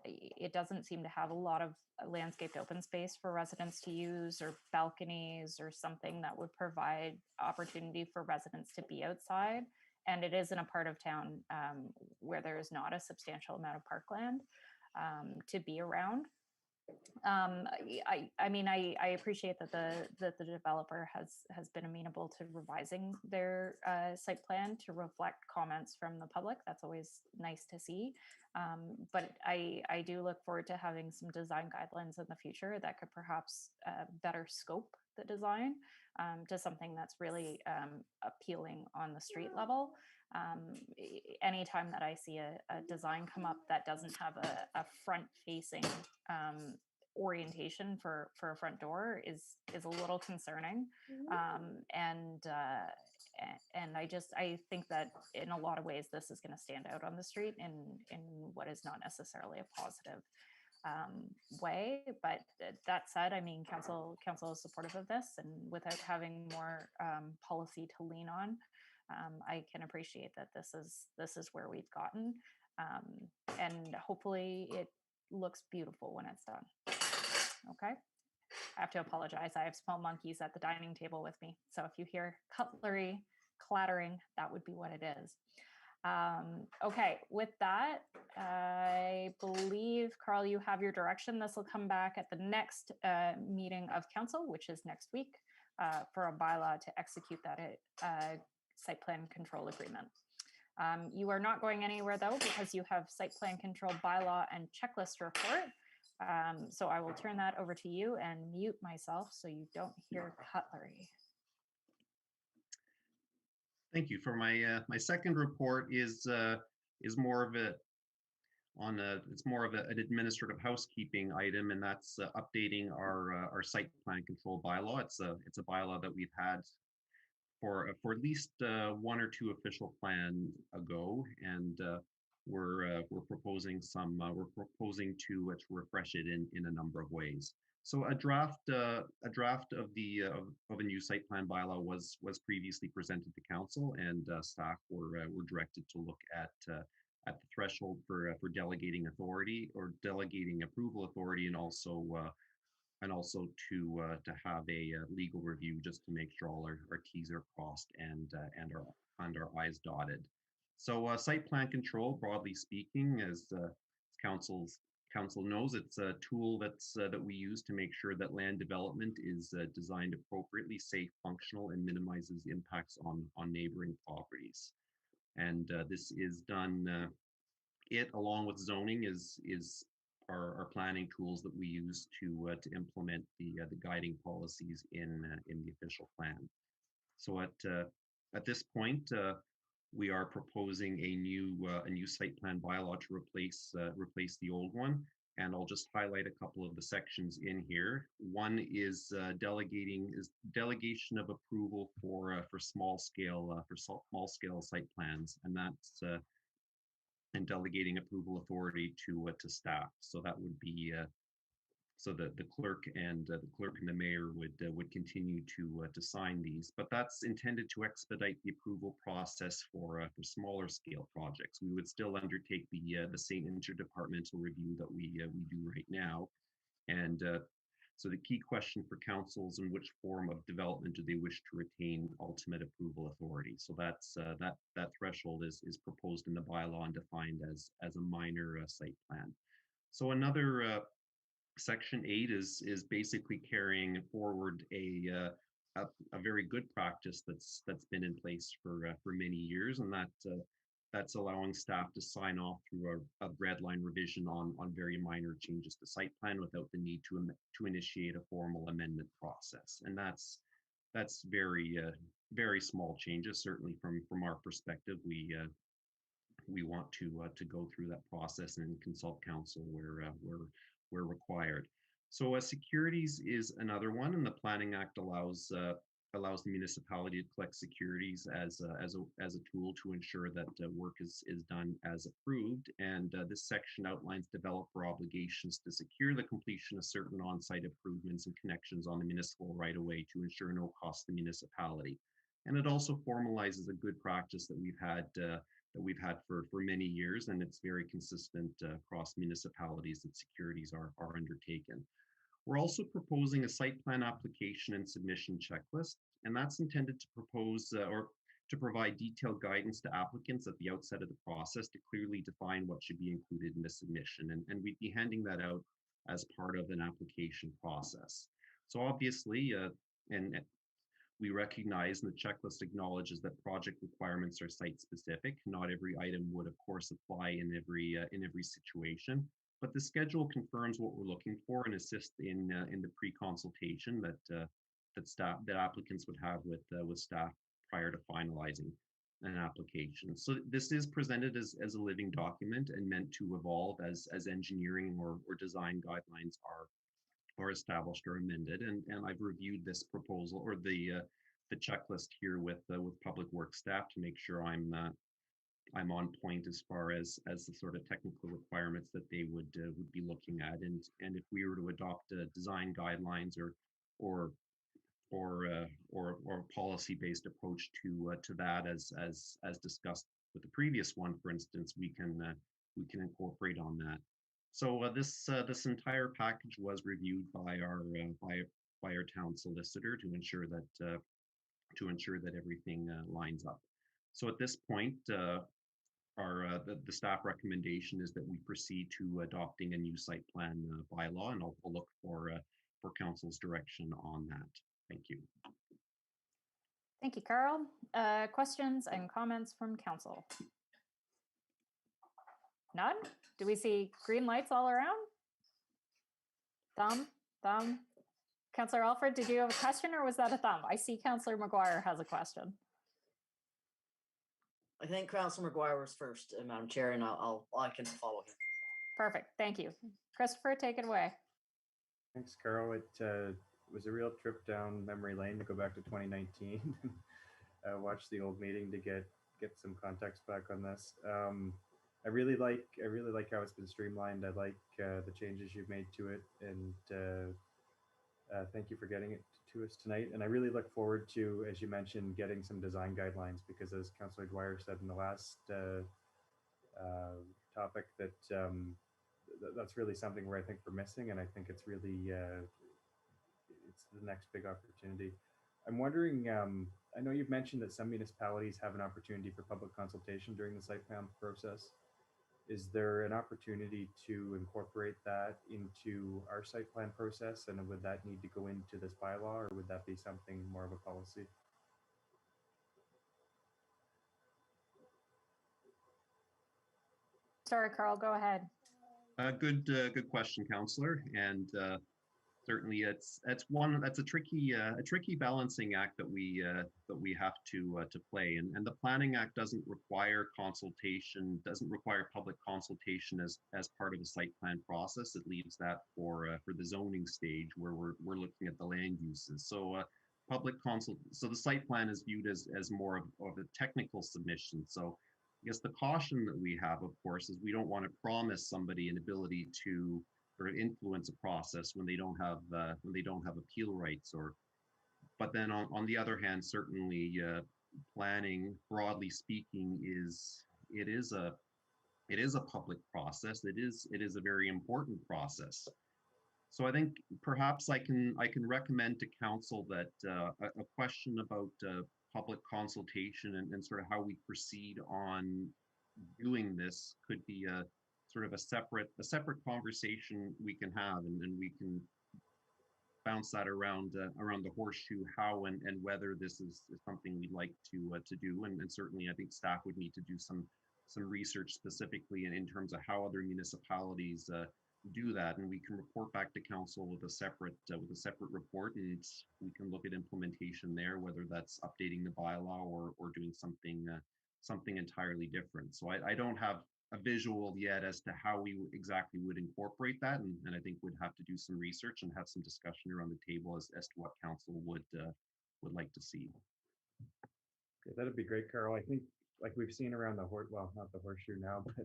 It doesn't seem to have a lot of landscaped open space for residents to use, or balconies, or something that would provide opportunity for residents to be outside. And it is in a part of town where there is not a substantial amount of parkland to be around. I mean, I appreciate that the developer has been amenable to revising their site plan to reflect comments from the public. That's always nice to see. But I do look forward to having some design guidelines in the future that could perhaps better scope the design to something that's really appealing on the street level. Anytime that I see a design come up that doesn't have a front-facing orientation for a front door is a little concerning. And I think that in a lot of ways this is going to stand out on the street in what is not necessarily a positive way. But that said, I mean, council is supportive of this, and without having more policy to lean on, I can appreciate that this is where we've gotten, and hopefully it looks beautiful when it's done. Okay. I have to apologize. I have small monkeys at the dining table with me, so if you hear cutlery clattering, that would be what it is. Okay, with that, I believe, Carl, you have your direction. This will come back at the next meeting of council, which is next week, for a bylaw to execute that site plan control agreement. You are not going anywhere though, because you have site plan control bylaw and checklist report. So I will turn that over to you and mute myself so you don't hear cutlery. Thank you. For my second report is more of it's more of an administrative housekeeping item, and that's updating our site plan control bylaw. It's a bylaw that we've had for at least one or two official plans ago, and we're proposing to refresh it in a number of ways. So a draft of a new site plan bylaw was previously presented to council, and staff were directed to look at the threshold for delegating authority or delegating approval authority, and also to have a legal review just to make sure all our T's are crossed and our I's dotted. So site plan control, broadly speaking, as council knows, it's a tool that we use to make sure that land development is designed appropriately, safe, functional, and minimizes impacts on neighboring properties. And this is done. It, along with zoning, is our planning tools that we use to implement the guiding policies in the official plan. So at this point, we are proposing a new site plan bylaw to replace the old one, and I'll just highlight a couple of the sections in here. One is delegation of approval for small scale site plans, and that's and delegating approval authority to staff. So that would be so that the clerk and the mayor would continue to sign these. But that's intended to expedite the approval process for smaller scale projects. We would still undertake the same interdepartmental review that we do right now. And so the key question for council is in which form of development do they wish to retain ultimate approval authority? So that's that threshold is proposed in the bylaw and defined as a minor site plan. So another Section 8 is basically carrying forward a very good practice that's been in place for many years, and that's allowing staff to sign off through a red line revision on very minor changes to site plan without the need to initiate a formal amendment process. And that's very small changes. Certainly from our perspective, we want to go through that process and consult council where required. So securities is another one, and the Planning Act allows allows the municipality to collect securities as a tool to ensure that work is done as approved. And this section outlines developer obligations to secure the completion of certain on-site improvements and connections on the municipal right-of-way to ensure no cost to the municipality. And it also formalizes a good practice that we've had for many years, and it's very consistent across municipalities that securities are undertaken. We're also proposing a site plan application and submission checklist, and that's intended to propose or to provide detailed guidance to applicants at the outset of the process to clearly define what should be included in the submission. And we'd be handing that out as part of an application process. So obviously, and we recognize and the checklist acknowledges that project requirements are site specific. Not every item would, of course, apply in every situation. But the schedule confirms what we're looking for and assists in the pre-consultation that applicants would have with staff prior to finalizing an application. So this is presented as a living document and meant to evolve as engineering or design guidelines are established or amended. And I've reviewed this proposal or the checklist here with Public Works staff to make sure I'm on point as far as the sort of technical requirements that they would be looking at, and if we were to adopt design guidelines or policy-based approach to that as discussed with the previous one, for instance, we can incorporate on that. So this entire package was reviewed by our town solicitor to ensure that everything lines up. So at this point, the staff recommendation is that we proceed to adopting a new site plan bylaw, and I'll look for council's direction on that. Thank you. Thank you, Carl. Questions and comments from council? None? Do we see green lights all around? Thumb. Councillor Alfred, did you have a question or was that a thumb? I see Councillor Mcguire has a question. I think Councillor Mcguire was first, Madam Chair, and I can follow him. Perfect. Thank you. Christopher, take it away. Thanks, Carol. It was a real trip down memory lane to go back to 2019. Watch the old meeting to get some context back on this. I really like how it's been streamlined. I like the changes you've made to it, and thank you for getting it to us tonight. And I really look forward to, as you mentioned, getting some design guidelines, because as Councillor Dwyer said in the last topic, that's really something where I think we're missing, and I think it's really it's the next big opportunity. I'm wondering, I know you've mentioned that some municipalities have an opportunity for public consultation during the site plan process. Is there an opportunity to incorporate that into our site plan process, and would that need to go into this bylaw, or would that be something more of a policy? Sorry, Carl, go ahead. Good question, Councillor, and certainly it's a tricky balancing act that we have to play, and the Planning Act doesn't require public consultation as part of the site plan process. It leaves that for the zoning stage where we're looking at the land uses. So so the site plan is viewed as more of a technical submission. So I guess the caution that we have, of course, is we don't want to promise somebody an ability to or influence a process when they don't have appeal rights. But then on the other hand, certainly planning, broadly speaking, is a public process. It is a very important process. So I think perhaps I can recommend to council that a question about public consultation and sort of how we proceed on doing this could be a sort of a separate conversation we can have, and we can bounce that around the horseshoe how and whether this is something we'd like to do, and certainly I think staff would need to do some research specifically in terms of how other municipalities do that, and we can report back to council with a separate report, and we can look at implementation there, whether that's updating the bylaw or doing something entirely different. So I don't have a visual yet as to how we exactly would incorporate that, and I think we'd have to do some research and have some discussion around the table as to what council like to see. Yeah, that'd be great, Carl. I think like we've seen around the well, not the horseshoe now, but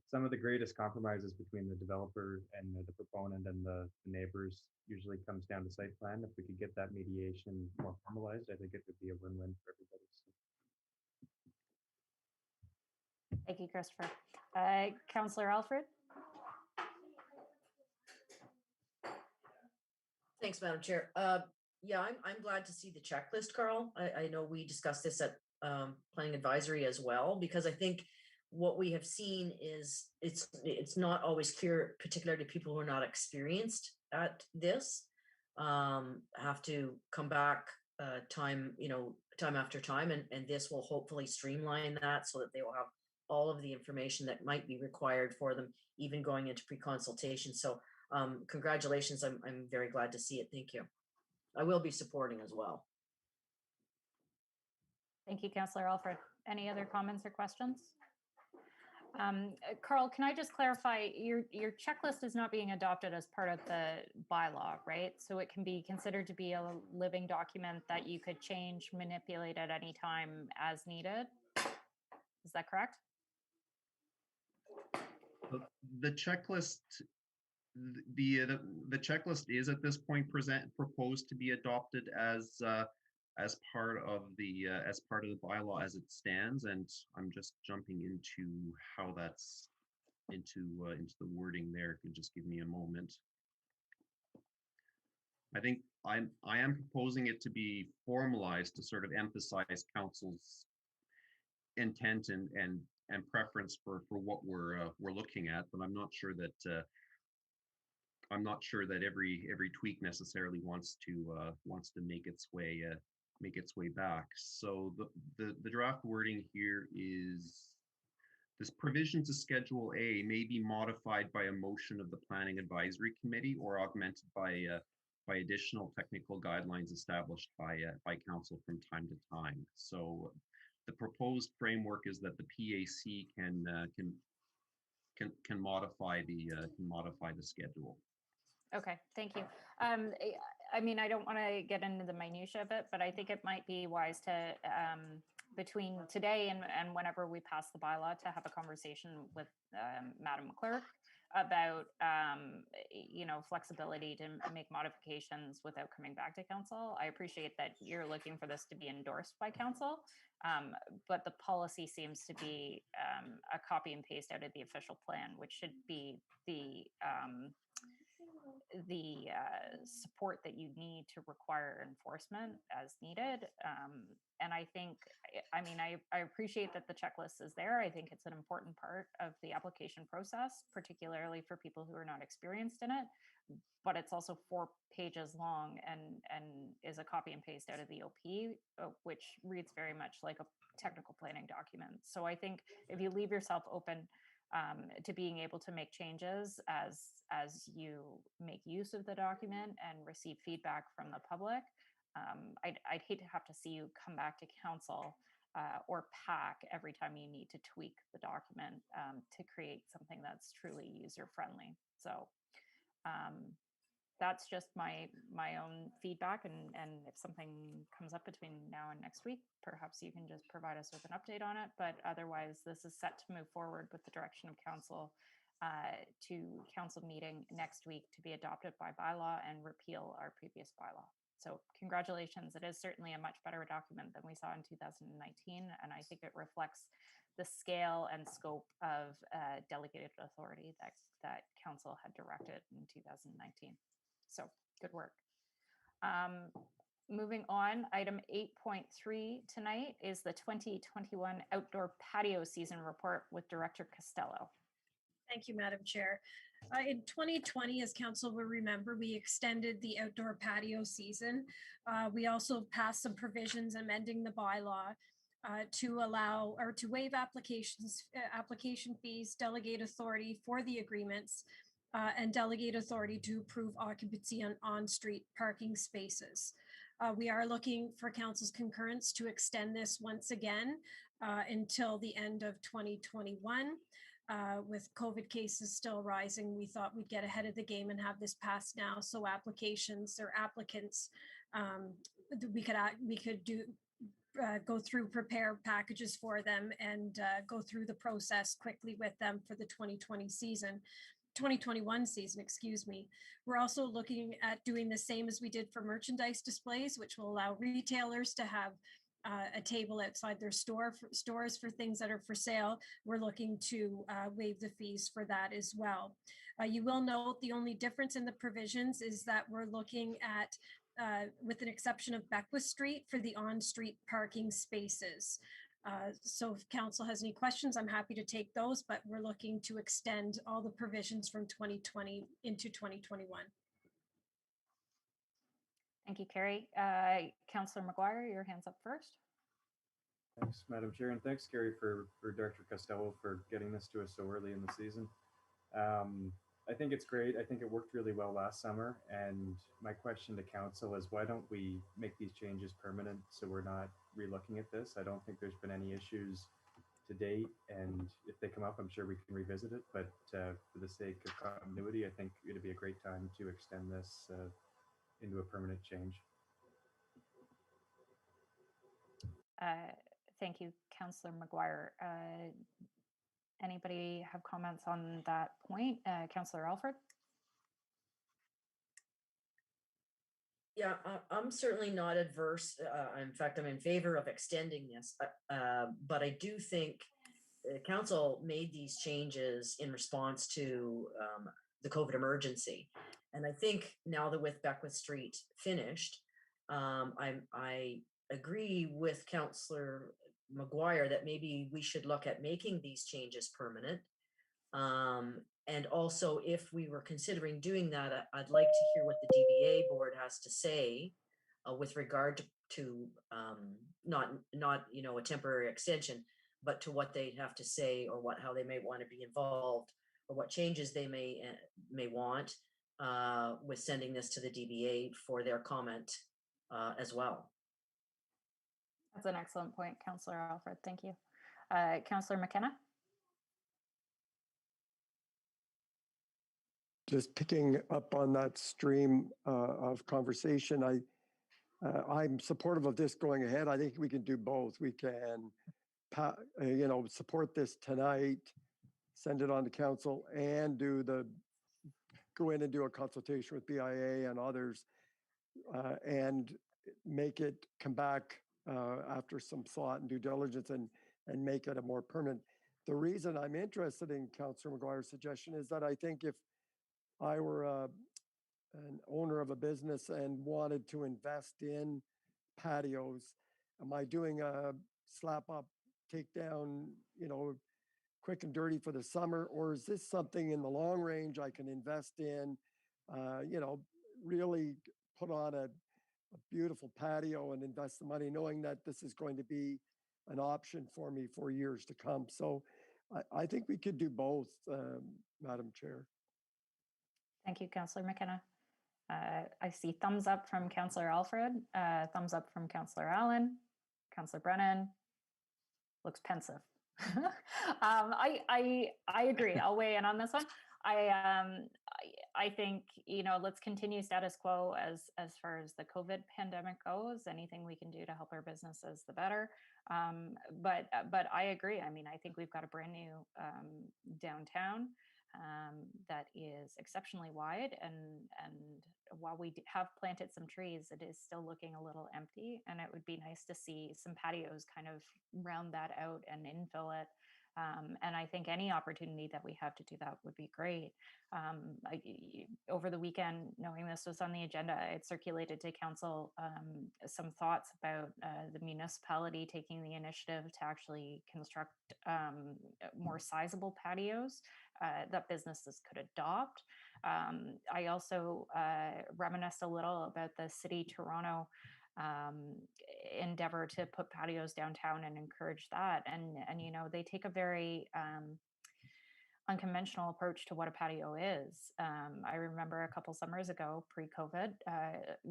some of the greatest compromises between the developer and the proponent and the neighbors usually comes down to site plan. If we could get that mediation more formalized, I think it would be a win-win for everybody. So. Thank you, Christopher. Councillor Alfred? Thanks, Madam Chair. Yeah, I'm glad to see the checklist, Carl. I know we discussed this at Planning Advisory as well, because I think what we have seen is it's not always clear, particularly to people who are not experienced at this, have to come back time after time, and this will hopefully streamline that so that they will have all of the information that might be required for them, even going into pre-consultation. So congratulations. I'm very glad to see it. Thank you. I will be supporting as well. Thank you, Councillor Alfred. Any other comments or questions? Carl, can I just clarify, your checklist is not being adopted as part of the bylaw, right? So it can be considered to be a living document that you could change, manipulate at any time as needed. Is that correct? The checklist, the checklist is at this point proposed to be adopted as part of the bylaw as it stands, and I'm just jumping into how that's into the wording there. If you just give me a moment. I think I am proposing it to be formalized to sort of emphasize council's intent and preference for what we're looking at, but I'm not sure that every tweak necessarily wants to make its way back. So the draft wording here is, this provision to Schedule A may be modified by a motion of the Planning Advisory Committee or augmented by additional technical guidelines established by council from time to time. So the proposed framework is that the PAC can modify the schedule. Okay, thank you. I mean, I don't want to get into the minutia of it, but I think it might be wise to, between today and whenever we pass the bylaw, to have a conversation with Madam Clerk about, flexibility to make modifications without coming back to council. I appreciate that you're looking for this to be endorsed by council, but the policy seems to be a copy and paste out of the official plan, which should be the support that you need to require enforcement as needed. And I think, I appreciate that the checklist is there. I think it's an important part of the application process, particularly for people who are not experienced in it. But it's also 4 pages long and is a copy and paste out of the OP, which reads very much like a technical planning document. So I think if you leave yourself open to being able to make changes as you make use of the document and receive feedback from the public, I'd hate to have to see you come back to council or PAC every time you need to tweak the document to create something that's truly user friendly. So that's just my own feedback, and if something comes up between now and next week, perhaps you can just provide us with an update on it. But otherwise, this is set to move forward with the direction of council to council meeting next week to be adopted by bylaw and repeal our previous bylaw. So congratulations. It is certainly a much better document than we saw in 2019, and I think it reflects the scale and scope of delegated authority that council had directed in 2019. So good work. Moving on, item 8.3 tonight is the 2021 outdoor patio season report with Director Costello. Thank you, Madam Chair. In 2020, as council will remember, we extended the outdoor patio season. We also passed some provisions amending the bylaw to allow or to waive application fees, delegate authority for the agreements, and delegate authority to approve occupancy on on-street parking spaces. We are looking for council's concurrence to extend this once again until the end of 2021. With COVID cases still rising, we thought we'd get ahead of the game and have this passed now, so applications or applicants we could do go through prepare packages for them and go through the process quickly with them for the 2021 season, excuse me. We're also looking at doing the same as we did for merchandise displays, which will allow retailers to have a table outside their stores for things that are for sale. We're looking to waive the fees for that as well. You will note the only difference in the provisions is that we're looking at with an exception of Beckwith Street for the on-street parking spaces. So if council has any questions, I'm happy to take those, but we're looking to extend all the provisions from 2020 into 2021. Thank you, Carrie. Councillor Mcguire, your hand's up first. Thanks, Madam Chair, and thanks, Gary, for Director Costello for getting this to us so early in the season. I think it's great. I think it worked really well last summer. And my question to council is, why don't we make these changes permanent so we're not relooking at this? I don't think there's been any issues to date. And if they come up, I'm sure we can revisit it. But for the sake of continuity, I think it'd be a great time to extend this into a permanent change. Thank you, Councillor Mcguire. Anybody have comments on that point? Councillor Alfred? Yeah, I'm certainly not adverse. In fact, I'm in favor of extending this. But I do think council made these changes in response to the COVID emergency. And I think now that with Beckwith Street finished, I agree with Councillor Mcguire that maybe we should look at making these changes permanent. And also, if we were considering doing that, I'd like to hear what the DBA board has to say with regard to not a temporary extension, but to what they have to say or how they may want to be involved or what changes they may want with sending this to the DBA for their comment as well. That's an excellent point, Councillor Alfred. Thank you. Councillor McKenna? Just picking up on that stream of conversation, I'm supportive of this going ahead. I think we can do both. We can, support this tonight, send it on to council, and go in and do a consultation with BIA and others, and make it come back after some thought and due diligence and make it a more permanent. The reason I'm interested in Councillor Mcguire's suggestion is that I think if I were an owner of a business and wanted to invest in patios, am I doing a slap up, take down, quick and dirty for the summer, or is this something in the long range I can invest in, really put on a beautiful patio and invest the money knowing that this is going to be an option for me for years to come. So I think we could do both, Madam Chair. Thank you, Councillor McKenna. I see thumbs up from Councillor Alfred, thumbs up from Councillor Allen, Councillor Brennan. Looks pensive. I agree. I'll weigh in on this one. I think, let's continue status quo as far as the COVID pandemic goes. Anything we can do to help our businesses, the better. But I agree. I mean, I think we've got a brand new downtown that is exceptionally wide, and while we have planted some trees, it is still looking a little empty, and it would be nice to see some patios kind of round that out and infill it. And I think any opportunity that we have to do that would be great. Over the weekend, knowing this was on the agenda, it circulated to council some thoughts about the municipality taking the initiative to actually construct more sizable patios that businesses could adopt. I also reminisced a little about the City Toronto endeavor to put patios downtown and encourage that. And they take a very unconventional approach to what a patio is. I remember a couple summers ago, pre-COVID,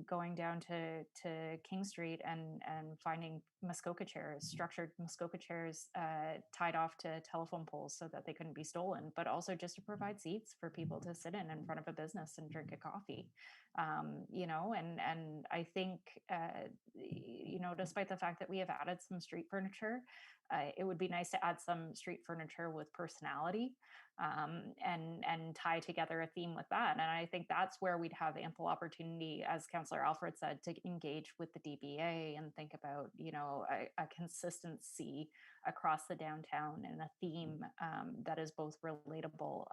going down to King Street and finding Muskoka chairs, structured Muskoka chairs tied off to telephone poles so that they couldn't be stolen, but also just to provide seats for people to sit in front of a business and drink a coffee. You know, and I think, you know, despite the fact that we have added some street furniture, it would be nice to add some street furniture with personality, and tie together a theme with that. And I think that's where we'd have ample opportunity, as Councillor Alfred said, to engage with the DBA and think about, you know, a consistency across the downtown and a theme that is both relatable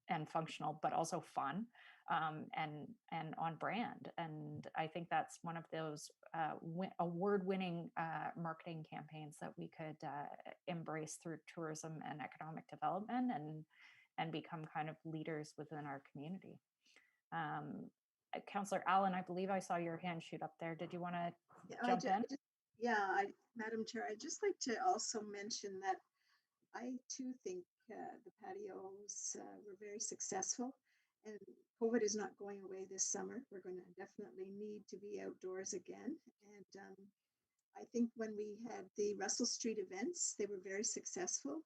and functional, but also fun, and on brand. And I think that's one of those award-winning marketing campaigns that we could embrace through tourism and economic development, and become kind of leaders within our community. Councillor Allen, I believe I saw your hand shoot up there. Did you want to jump in? Madam Chair, I'd just like to also mention that I too think the patios were very successful, and COVID is not going away this summer. We're going to definitely need to be outdoors again. And I think when we had the Russell Street events, they were very successful.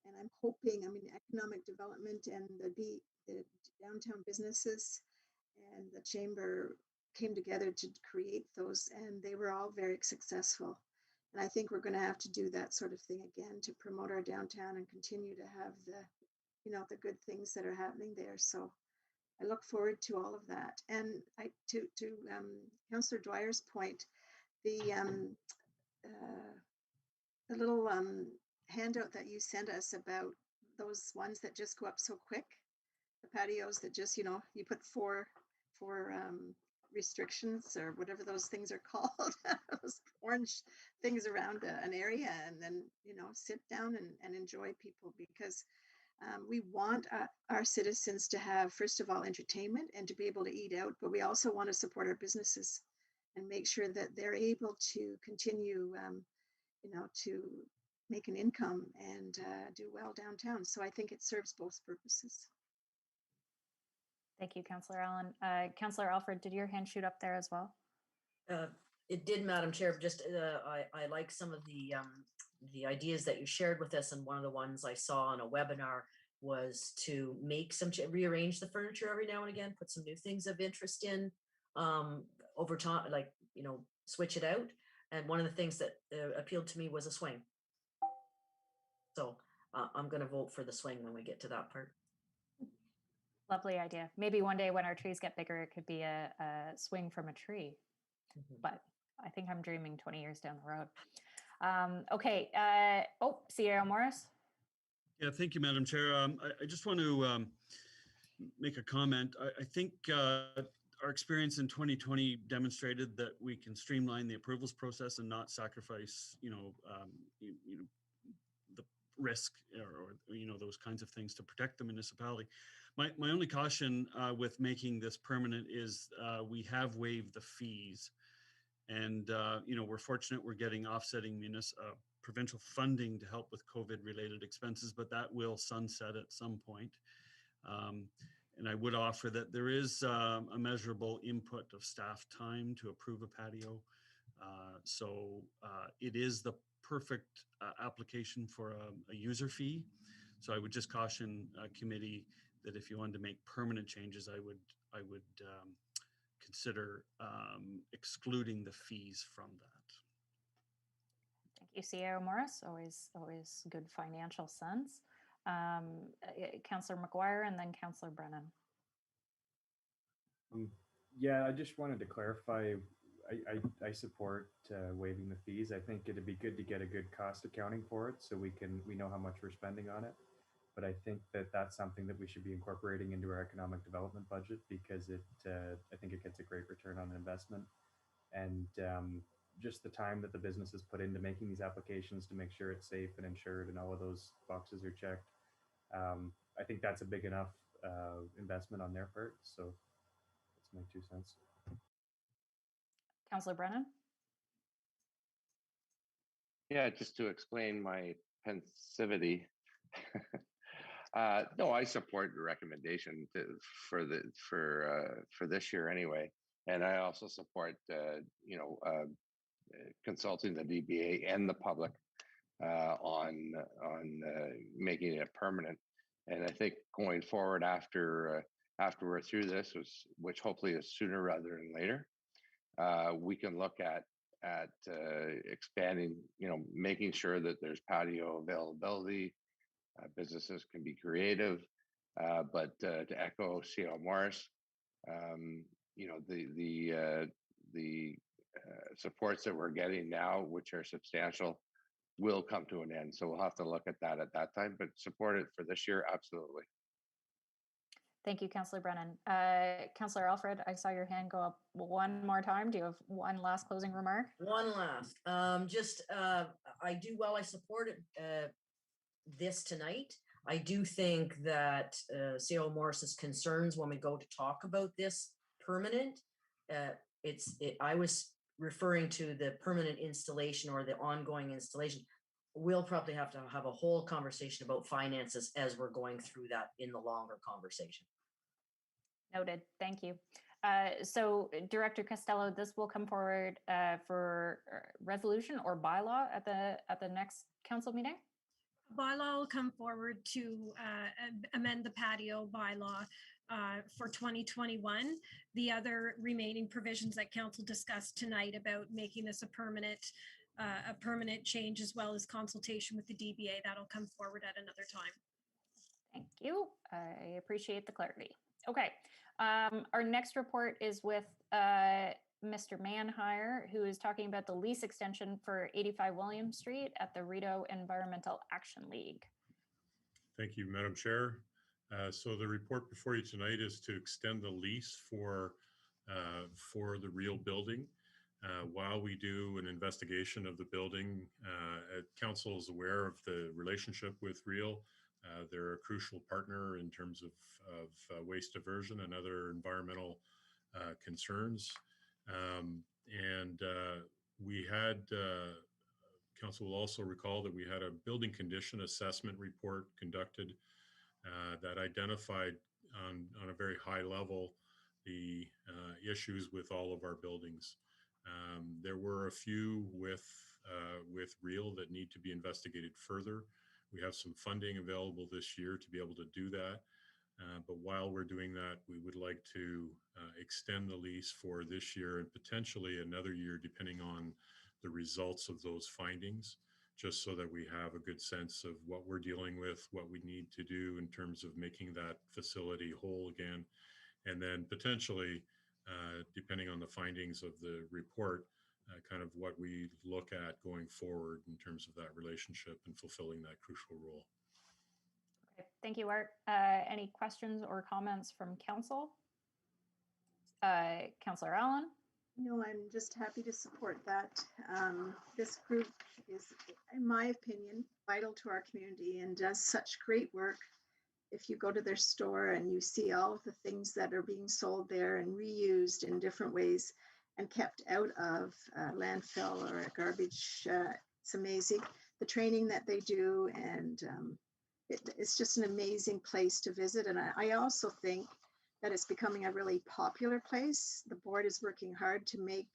And I'm hoping, I mean, economic development and the downtown businesses and the chamber came together to create those, and they were all very successful. And I think we're going to have to do that sort of thing again to promote our downtown and continue to have the, you know, the good things that are happening there. So I look forward to all of that. And to Councillor Dwyer's point, the little handout that you sent us about those ones that just go up so quick, the patios that just, you know, you put four restrictions or whatever those things are called, those orange things around an area, and then, you know, sit down and enjoy people, because we want our citizens to have, first of all, entertainment and to be able to eat out, but we also want to support our businesses and make sure that they're able to continue, you know, to make an income and do well downtown. So I think it serves both purposes. Thank you, Councillor Allen. Councillor Alfred, did your hand shoot up there as well? It did, Madam Chair. Just I like some of the ideas that you shared with us, and one of the ones I saw on a webinar was to make some rearrange the furniture every now and again, put some new things of interest in over time, like, you know, switch it out. And one of the things that appealed to me was a swing. So I'm going to vote for the swing when we get to that part. Lovely idea. Maybe one day when our trees get bigger, it could be a swing from a tree. But I think I'm dreaming 20 years down the road. Okay. CEO Morris. Yeah, thank you, Madam Chair. I just want to make a comment. I think our experience in 2020 demonstrated that we can streamline the approvals process and not sacrifice, you know, the risk or you know, those kinds of things to protect the municipality. My only caution with making this permanent is we have waived the fees, and you know, we're fortunate we're getting offsetting provincial funding to help with COVID-related expenses, but that will sunset at some point. And I would offer that there is a measurable input of staff time to approve a patio. So it is the perfect application for a user fee. So I would just caution committee that if you wanted to make permanent changes, I would consider excluding the fees from that. Thank you, CEO Morris. Always good financial sense. Councillor Mcguire and then Councillor Brennan. Yeah, I just wanted to clarify. I support waiving the fees. I think it'd be good to get a good cost accounting for it, so we know how much we're spending on it. But I think that that's something that we should be incorporating into our economic development budget, because I think it gets a great return on investment, and just the time that the businesses put into making these applications to make sure it's safe and insured and all of those boxes are checked. I think that's a big enough investment on their part. So that's my 2 cents. Councillor Brennan. Yeah, just to explain my pensivity. No, I support the recommendation for this year anyway, and I also support consulting the DBA and the public on making it permanent. And I think going forward after we're through this, which hopefully is sooner rather than later, we can look at expanding, making sure that there's patio availability. Businesses can be creative, but to echo C.L. Morris, the supports that we're getting now, which are substantial, will come to an end. So we'll have to look at that time, but support it for this year, absolutely. Thank you, Councillor Brennan. Councillor Alfred, I saw your hand go up one more time. Do you have one last closing remark? One last, I support it, this tonight. I do think that C.O. Morris's concerns when we go to talk about this permanent, I was referring to the permanent installation or the ongoing installation. We'll probably have to have a whole conversation about finances as we're going through that in the longer conversation. Noted. Thank you. So Director Costello, this will come forward for resolution or bylaw at the next council meeting? Bylaw will come forward to amend the patio bylaw for 2021. The other remaining provisions that council discussed tonight about making this a permanent change, as well as consultation with the DBA, that'll come forward at another time. Thank you. I appreciate the clarity. Okay. Our next report is with Mr. Manhire, who is talking about the lease extension for 85 William Street at the Rideau Environmental Action League. Thank you, Madam Chair. So the report before you tonight is to extend the lease for the Real building. While we do an investigation of the building, Council is aware of the relationship with Real. They're a crucial partner in terms of waste diversion and other environmental concerns. We had, Council will also recall that we had a building condition assessment report conducted that identified on a very high level the issues with all of our buildings. There were a few with Real that need to be investigated further. We have some funding available this year to be able to do that. But while we're doing that, we would like to extend the lease for this year and potentially another year, depending on the results of those findings, just so that we have a good sense of what we're dealing with, what we need to do in terms of making that facility whole again. And then potentially, depending on the findings of the report, kind of what we look at going forward in terms of that relationship and fulfilling that crucial role. Okay, thank you, Art. Any questions or comments from Council? Councillor Allen? No, I'm just happy to support that. This group is, in my opinion, vital to our community and does such great work. If you go to their store and you see all of the things that are being sold there and reused in different ways and kept out of landfill or garbage, it's amazing. The training that they do, and it's just an amazing place to visit. And I also think that it's becoming a really popular place. The board is working hard to make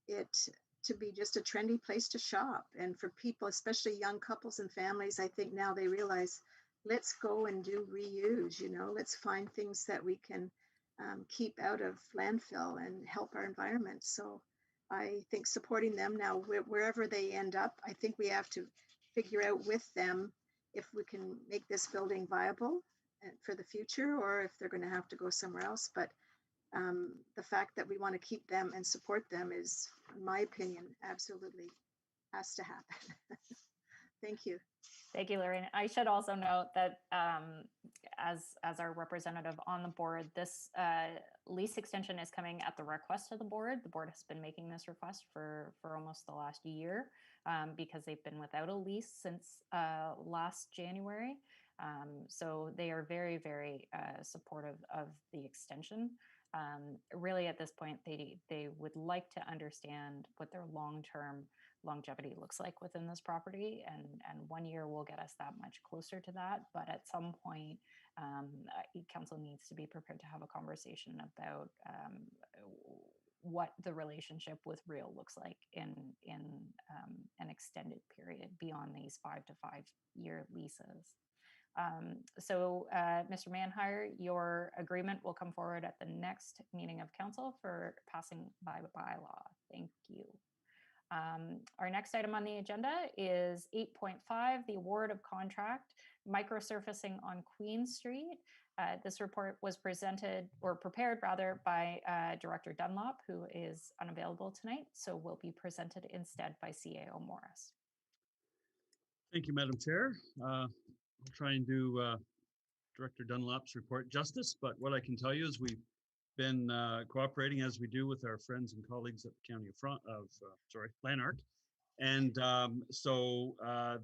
it to be just a trendy place to shop. And for people, especially young couples and families, I think now they realize, let's go and do reuse, let's find things that we can keep out of landfill and help our environment. So I think supporting them now, wherever they end up, I think we have to figure out with them if we can make this building viable for the future, or if they're going to have to go somewhere else. But the fact that we want to keep them and support them is, in my opinion, absolutely has to happen. Thank you. Thank you, Lorraine. I should also note that as our representative on the board, this lease extension is coming at the request of the board. The board has been making this request for almost the last year because they've been without a lease since last January. So they are very, very supportive of the extension. Really, at this point, they would like to understand what their long-term longevity looks like within this property, and 1 year will get us that much closer to that. But at some point, council needs to be prepared to have a conversation about what the relationship with real looks like in an extended period beyond these 5 to 5 year leases. So, Mr. Manhire, your agreement will come forward at the next meeting of council for passing by bylaw. Thank you. Our next item on the agenda is 8.5, the award of contract microsurfacing on Queen Street. This report was prepared by Director Dunlop, who is unavailable tonight, so will be presented instead by CAO Morris. Thank you, Madam Chair. I'll try and do Director Dunlop's report justice, but what I can tell you is we've been cooperating as we do with our friends and colleagues at the County of Lanark. And so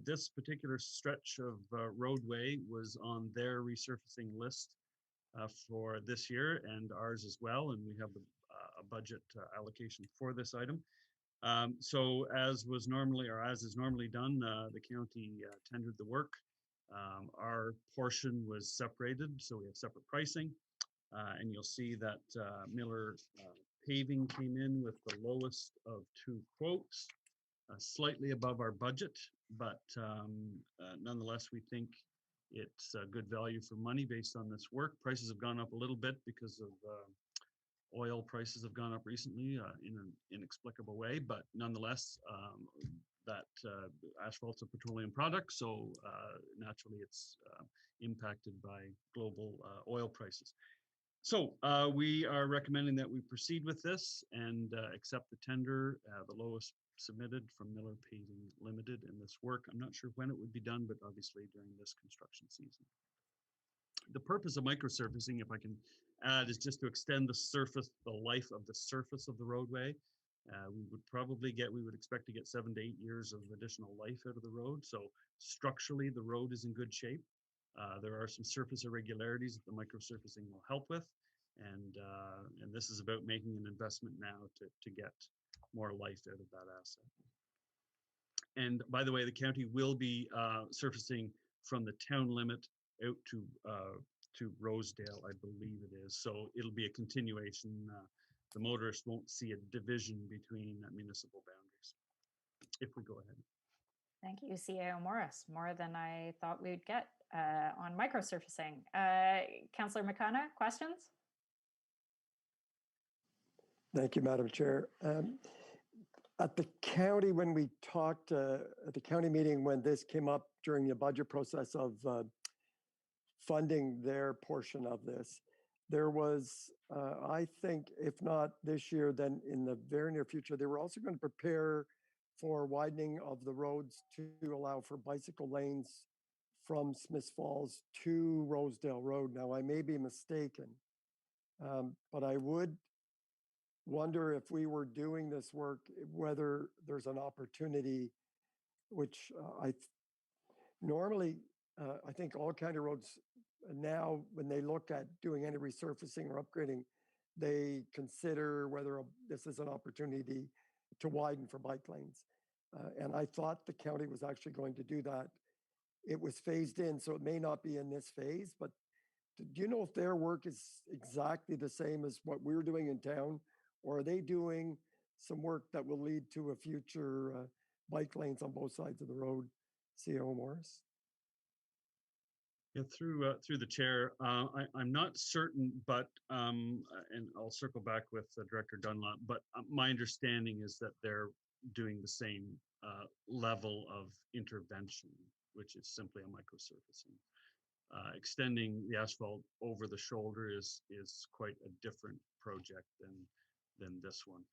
this particular stretch of roadway was on their resurfacing list for this year and ours as well. And we have a budget allocation for this item. So as is normally done, the county tendered the work. Our portion was separated, so we have separate pricing. And you'll see that Miller Paving came in with the lowest of 2 quotes, slightly above our budget, but nonetheless, we think it's a good value for money based on this work. Prices have gone up a little bit because of oil prices have gone up recently in an inexplicable way, but nonetheless, that asphalt's a petroleum product, so naturally it's impacted by global oil prices. So we are recommending that we proceed with this and accept the tender, the lowest submitted from Miller Paving Limited in this work. I'm not sure when it would be done, but obviously during this construction season. The purpose of microsurfacing, if I can add, is just to extend the life of the surface of the roadway. We would expect to get 7 to 8 years of additional life out of the road. So structurally, the road is in good shape. There are some surface irregularities that the microsurfacing will help with. And this is about making an investment now to get more life out of that asset. And by the way, the county will be surfacing from the town limit out to Rosedale, I believe it is. So it'll be a continuation. The motorist won't see a division between municipal boundaries if we go ahead. Thank you, CAO Morris. More than I thought we'd get on microsurfacing. Councillor McCona, questions? Thank you, Madam Chair. At the county, when we talked at the county meeting, when this came up during the budget process of funding their portion of this, there was, I think, if not this year, then in the very near future, they were also going to prepare for widening of the roads to allow for bicycle lanes from Smiths Falls to Rosedale Road. Now, I may be mistaken, but I would wonder if we were doing this work, whether there's an opportunity, which normally, I think all county roads now, when they look at doing any resurfacing or upgrading, they consider whether this is an opportunity to widen for bike lanes. And I thought the county was actually going to do that. It was phased in, so it may not be in this phase, but do you know if their work is exactly the same as what we're doing in town, or are they doing some work that will lead to a future bike lanes on both sides of the road? CAO Morris? Yeah, through the chair, I'm not certain, but and I'll circle back with Director Dunlop. But my understanding is that they're doing the same level of intervention, which is simply a microsurfacing. Extending the asphalt over the shoulder is quite a different project than this one.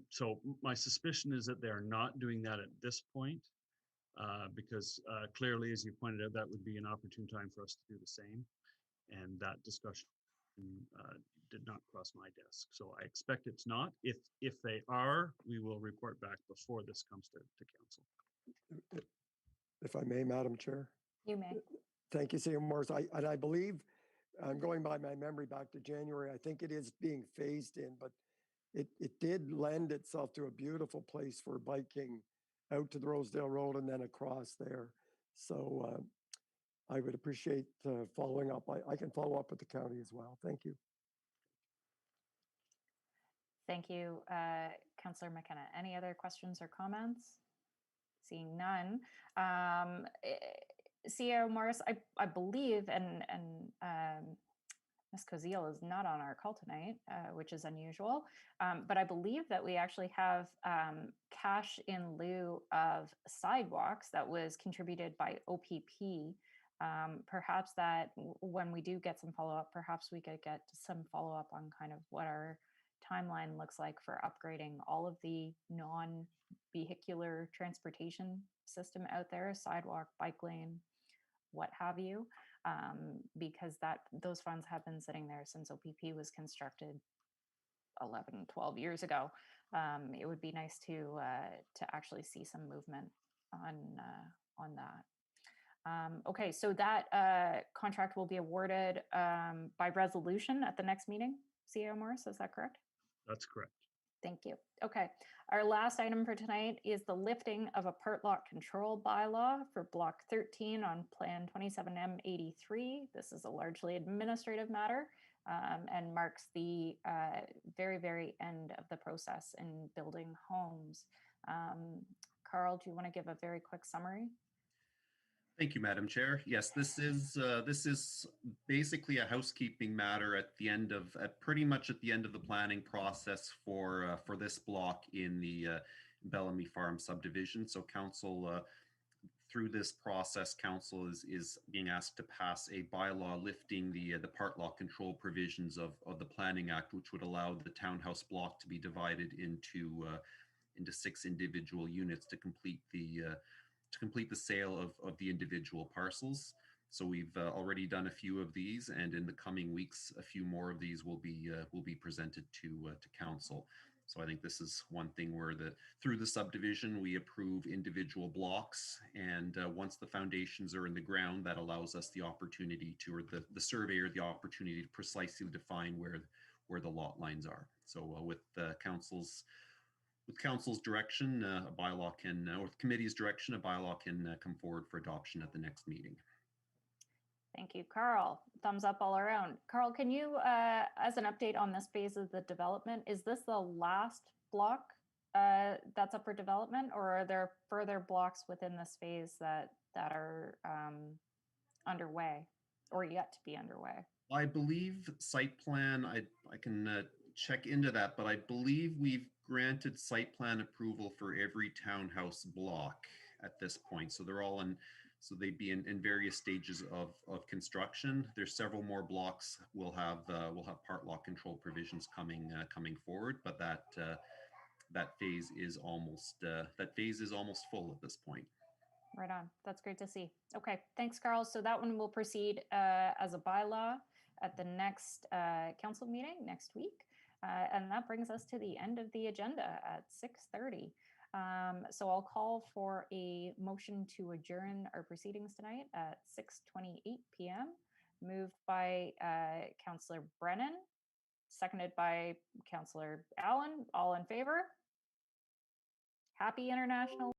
So my suspicion is that they are not doing that at this point. Because clearly, as you pointed out, that would be an opportune time for us to do the same. And that discussion did not cross my desk. So I expect it's not. If they are, we will report back before this comes to council. If I may, Madam Chair. You may. Thank you, CAO Morris. I believe I'm going by my memory back to January. I think it is being phased in, but it did lend itself to a beautiful place for biking out to the Rosedale Road and then across there. So I would appreciate following up. I can follow up with the county as well. Thank you. Thank you, Councillor McKenna. Any other questions or comments? Seeing none. CEO Morris, I believe, and Ms. Koziel is not on our call tonight, which is unusual, but I believe that we actually have cash in lieu of sidewalks that was contributed by OPP. Perhaps that when we do get some follow-up, perhaps we could get some follow-up on kind of what our timeline looks like for upgrading all of the non-vehicular transportation system out there, sidewalk, bike lane, what have you, because those funds have been sitting there since OPP was constructed 11, 12 years ago. It would be nice to actually see some movement on that. Okay, so that contract will be awarded by resolution at the next meeting. CEO Morris, is that correct? That's correct. Thank you. Okay, our last item for tonight is the lifting of a part lot control bylaw for Block 13 on Plan 27M83. This is a largely administrative matter and marks the very, very end of the process in building homes. Carl, do you want to give a very quick summary? Thank you, Madam Chair. Yes, this is basically a housekeeping matter at the end of pretty much at the end of the planning process for this block in the Bellamy Farm subdivision. So council, through this process, council is being asked to pass a bylaw lifting the part lot control provisions of the Planning Act, which would allow the townhouse block to be divided into 6 individual units to complete the sale of the individual parcels. So we've already done a few of these, and in the coming weeks, a few more of these will be presented to council. So I think this is one thing where through the subdivision, we approve individual blocks, and once the foundations are in the ground, that allows us the opportunity to, or the surveyor, the opportunity to precisely define where the lot lines are. So with council's direction, a bylaw can, or the committee's direction, a bylaw can come forward for adoption at the next meeting. Thank you, Carl. Thumbs up all around. Carl, can you, as an update on this phase of the development, is this the last block that's up for development, or are there further blocks within this phase that are underway or yet to be underway? I believe site plan, I can check into that, but I believe we've granted site plan approval for every townhouse block at this point. So they're all so they'd be in various stages of construction. There's several more blocks. We'll have part lot control provisions coming forward, but that phase is almost full at this point. Right on. That's great to see. Okay, thanks, Carl. So that one will proceed as a bylaw at the next council meeting next week. And that brings us to the end of the agenda at 6:30. So I'll call for a motion to adjourn our proceedings tonight at 6:28 p.m. Moved by Councillor Brennan, seconded by Councillor Allen. All in favor? Happy International